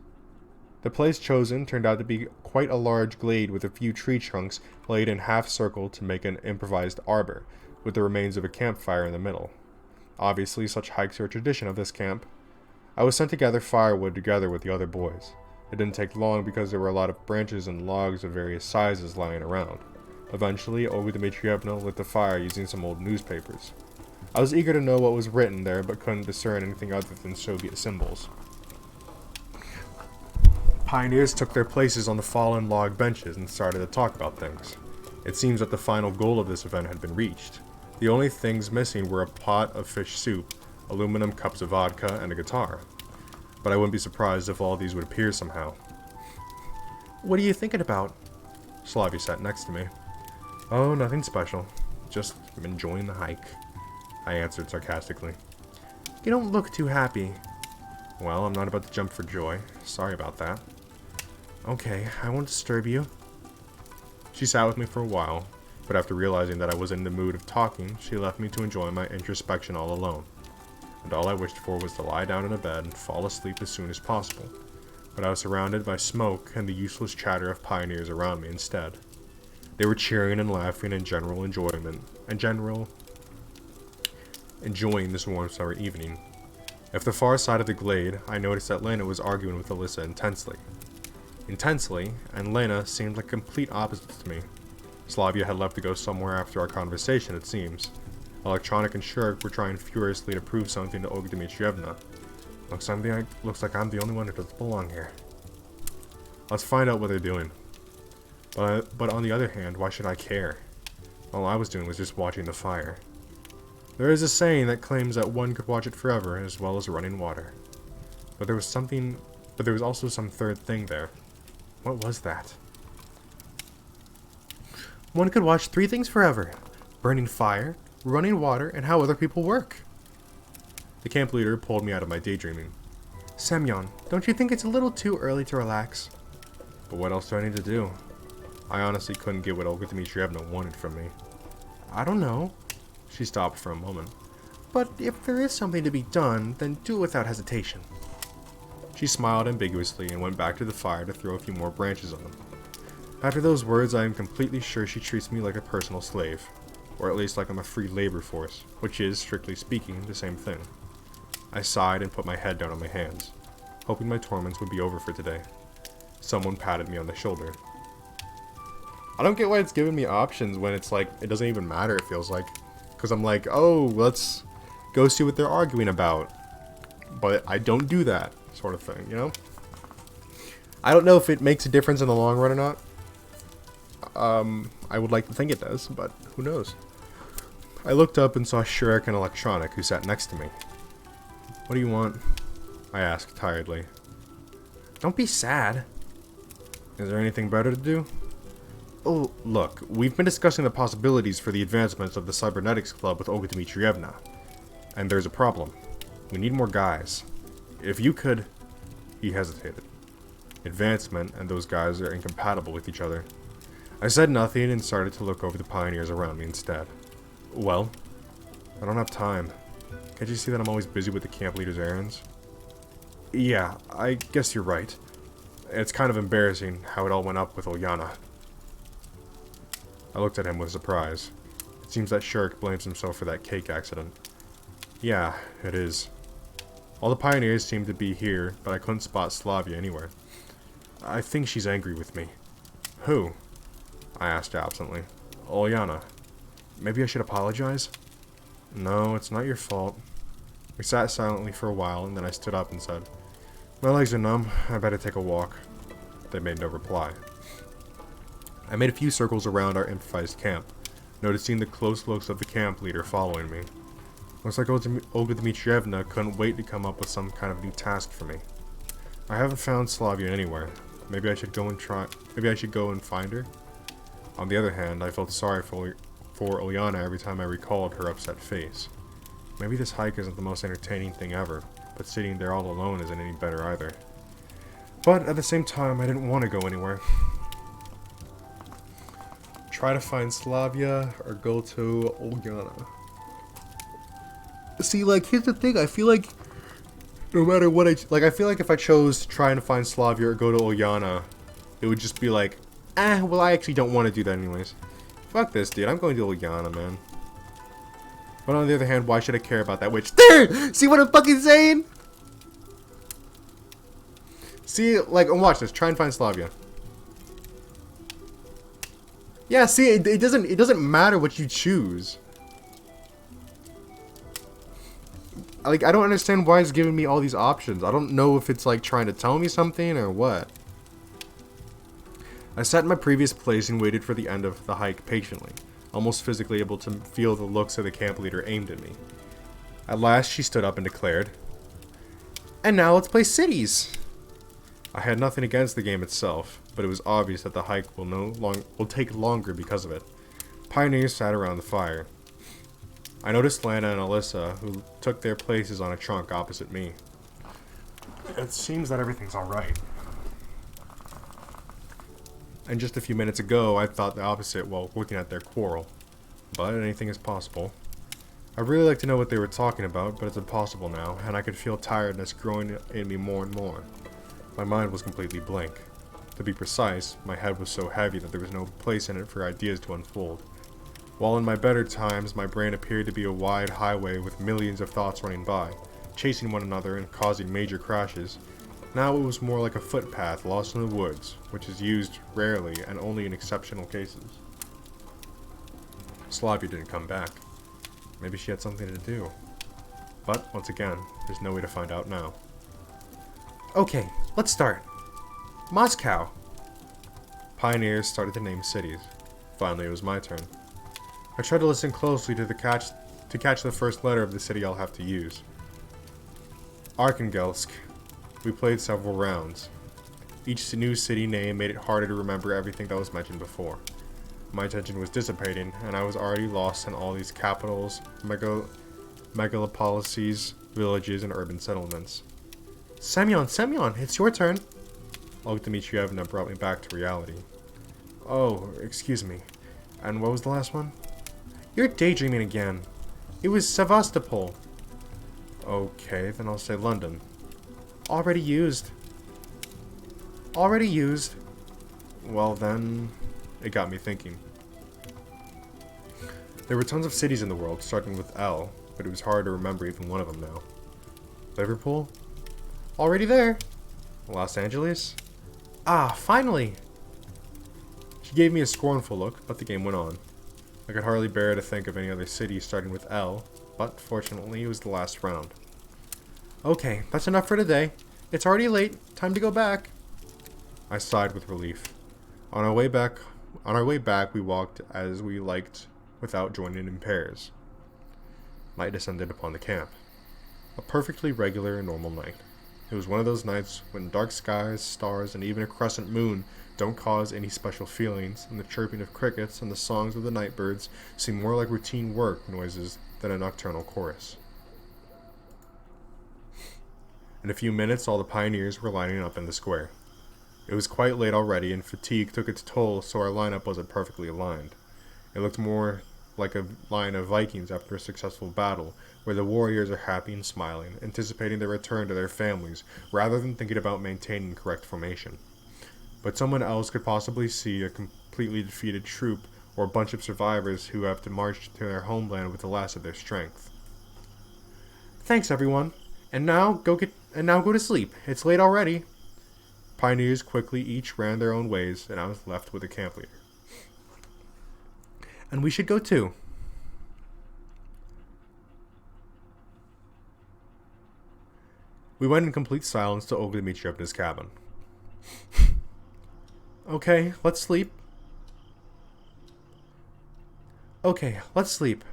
The place chosen turned out to be quite a large glade with a few tree trunks laid in half circle to make an improvised arbor, with the remains of a campfire in the middle. Obviously, such hikes are a tradition of this camp. I was sent to gather firewood together with the other boys. It didn't take long because there were a lot of branches and logs of various sizes lying around. Eventually, Olga Dmitrievna lit the fire using some old newspapers. I was eager to know what was written there, but couldn't discern anything other than Soviet symbols. Pioneers took their places on the fallen log benches and started to talk about things. It seems that the final goal of this event had been reached. The only things missing were a pot of fish soup, aluminum cups of vodka, and a guitar. But I wouldn't be surprised if all these would appear somehow. What are you thinking about? Slavia sat next to me. Oh, nothing special. Just enjoying the hike, I answered sarcastically. You don't look too happy. Well, I'm not about to jump for joy. Sorry about that. Okay, I won't disturb you. She sat with me for a while, but after realizing that I was in the mood of talking, she left me to enjoy my introspection all alone. And all I wished for was to lie down in a bed and fall asleep as soon as possible. But I was surrounded by smoke and the useless chatter of pioneers around me instead. They were cheering and laughing and enjoying this warm summer evening. At the far side of the glade, I noticed that Lena was arguing with Alyssa intensely, and Lena seemed like complete opposites to me. Slavia had left to go somewhere after our conversation, it seems. Electronic and Shirk were trying furiously to prove something to Olga Dmitrievna. Looks like I'm the only one who doesn't belong here. Let's find out what they're doing. But on the other hand, why should I care? All I was doing was just watching the fire. There is a saying that claims that one could watch it forever as well as running water. But there was also some third thing there. What was that? One could watch 3 things forever: burning fire, running water, and how other people work. The camp leader pulled me out of my daydreaming. Semyon, don't you think it's a little too early to relax? But what else do I need to do? I honestly couldn't get what Olga Dmitrievna wanted from me. I don't know. She stopped for a moment. But if there is something to be done, then do it without hesitation. She smiled ambiguously and went back to the fire to throw a few more branches on them. After those words, I am completely sure she treats me like a personal slave. Or at least like I'm a free labor force, which is, strictly speaking, the same thing. I sighed and put my head down on my hands, hoping my torments would be over for today. Someone patted me on the shoulder. I don't get why it's giving me options when it's like, it doesn't even matter, it feels like. Because I'm like, oh, let's go see what they're arguing about. But I don't do that, sort of thing, you know? I don't know if it makes a difference in the long run or not. I would like to think it does, but who knows? I looked up and saw Shurek and Electronic, who sat next to me. What do you want? I asked tiredly. Don't be sad. Is there anything better to do? Oh, look, we've been discussing the possibilities for the advancements of the Cybernetics Club with Olga Dmitrievna. And there's a problem. We need more guys. If you could... He hesitated. Advancement and those guys are incompatible with each other. I said nothing and started to look over the pioneers around me instead. Well, I don't have time. Can't you see that I'm always busy with the camp leader's errands? Yeah, I guess you're right. It's kind of embarrassing how it all went up with Olyana. I looked at him with surprise. It seems that Shurk blames himself for that cake accident. Yeah, it is. All the pioneers seemed to be here, but I couldn't spot Slavia anywhere. I think she's angry with me. Who? I asked absently. Olyana. Maybe I should apologize? No, it's not your fault. We sat silently for a while, and then I stood up and said, My legs are numb, I better take a walk. They made no reply. I made a few circles around our improvised camp, noticing the close looks of the camp leader following me. Looks like Olga Dmitrievna couldn't wait to come up with some kind of new task for me. I haven't found Slavia anywhere. Maybe I should go and find her? On the other hand, I felt sorry for Olyana every time I recalled her upset face. Maybe this hike isn't the most entertaining thing ever, but sitting there all alone isn't any better either. But at the same time, I didn't want to go anywhere. Try to find Slavia or go to Olyana. See, like, here's the thing, I feel like no matter what I feel like if I chose try and find Slavia or go to Olyana, it would just be like, well, I actually don't want to do that anyways. Fuck this, dude, I'm going to Olyana, man. But on the other hand, why should I care about that witch? There! See what I'm fucking saying? See, like, watch this, try and find Slavia. Yeah, see, it doesn't matter what you choose. Like, I don't understand why it's giving me all these options. I don't know if it's, like, trying to tell me something or what. I sat in my previous place and waited for the end of the hike patiently, almost physically able to feel the looks of the camp leader aimed at me. At last, she stood up and declared, And now let's play cities! I had nothing against the game itself, but it was obvious that the hike will take longer because of it. Pioneers sat around the fire. I noticed Lana and Alyssa, who took their places on a trunk opposite me. It seems that everything's alright. And just a few minutes ago, I thought the opposite while looking at their quarrel. But anything is possible. I'd really like to know what they were talking about, but it's impossible now, and I could feel tiredness growing in me more and more. My mind was completely blank. To be precise, my head was so heavy that there was no place in it for ideas to unfold. While in my better times, my brain appeared to be a wide highway with millions of thoughts running by, chasing one another and causing major crashes, now it was more like a footpath lost in the woods, which is used rarely and only in exceptional cases. Slavia didn't come back. Maybe she had something to do. But, once again, there's no way to find out now. Okay, let's start. Moscow! Pioneers started to name cities. Finally, it was my turn. I tried to listen closely to catch the first letter of the city I'll have to use. Arkhangelsk. We played several rounds. Each new city name made it harder to remember everything that was mentioned before. My attention was dissipating, and I was already lost in all these capitals, megalopolises, villages, and urban settlements. Semyon, it's your turn! Olga Dmitrievna brought me back to reality. Oh, excuse me. And what was the last one? You're daydreaming again. It was Sevastopol. Okay, then I'll say London. Already used. Already used. Well then, it got me thinking. There were tons of cities in the world, starting with L, but it was hard to remember even one of them now. Liverpool? Already there. Los Angeles? Ah, finally! She gave me a scornful look, but the game went on. I could hardly bear to think of any other city starting with L, but fortunately it was the last round. Okay, that's enough for today. It's already late. Time to go back. I sighed with relief. On our way back, we walked as we liked without joining in pairs. Night descended upon the camp. A perfectly regular and normal night. It was one of those nights when dark skies, stars, and even a crescent moon don't cause any special feelings, and the chirping of crickets and the songs of the night birds seem more like routine work noises than a nocturnal chorus. In a few minutes, all the pioneers were lining up in the square. It was quite late already, and fatigue took its toll, so our lineup wasn't perfectly aligned. It looked more like a line of Vikings after a successful battle, where the warriors are happy and smiling, anticipating their return to their families, rather than thinking about maintaining correct formation. But someone else could possibly see a completely defeated troop, or a bunch of survivors who have to march to their homeland with the last of their strength. Thanks, everyone. And now go to sleep. It's late already. Pioneers quickly each ran their own ways, and I was left with the camp leader. And we should go too. We went in complete silence to Olga Dmitrievna's cabin. Okay, let's sleep. Okay, let's sleep.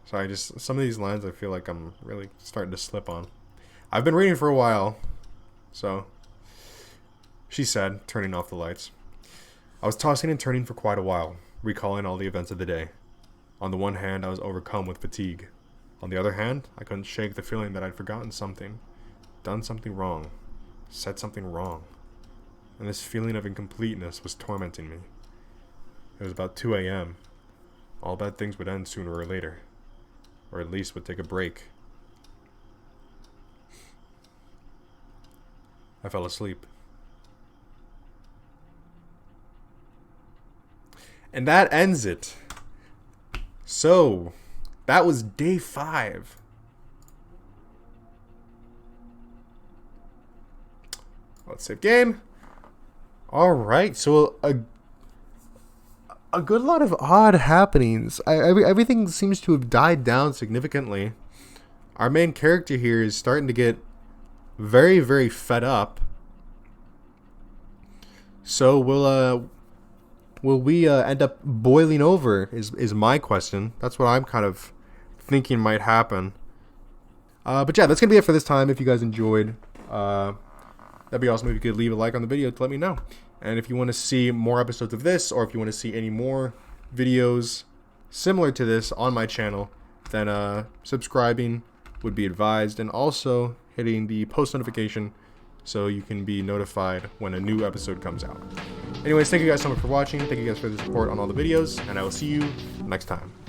Sorry, just some of these lines I feel like I'm really starting to slip on. I've been reading for a while, so... She said, turning off the lights. I was tossing and turning for quite a while, recalling all the events of the day. On the one hand, I was overcome with fatigue. On the other hand, I couldn't shake the feeling that I'd forgotten something, done something wrong, said something wrong. And this feeling of incompleteness was tormenting me. It was about 2 a.m. All bad things would end sooner or later. Or at least would take a break. I fell asleep. And that ends it. So, that was day 5. Let's save game. Alright, so a good lot of odd happenings. Everything seems to have died down significantly. Our main character here is starting to get very, very fed up. So will we end up boiling over is my question. That's what I'm kind of thinking might happen. But yeah, that's going to be it for this time. If you guys enjoyed, that'd be awesome if you could leave a like on the video to let me know. And if you want to see more episodes of this, or if you want to see any more videos similar to this on my channel, then subscribing would be advised, and also hitting the post notification so you can be notified when a new episode comes out. Anyways, thank you guys so much for watching. Thank you guys for the support on all the videos, and I will see you next time.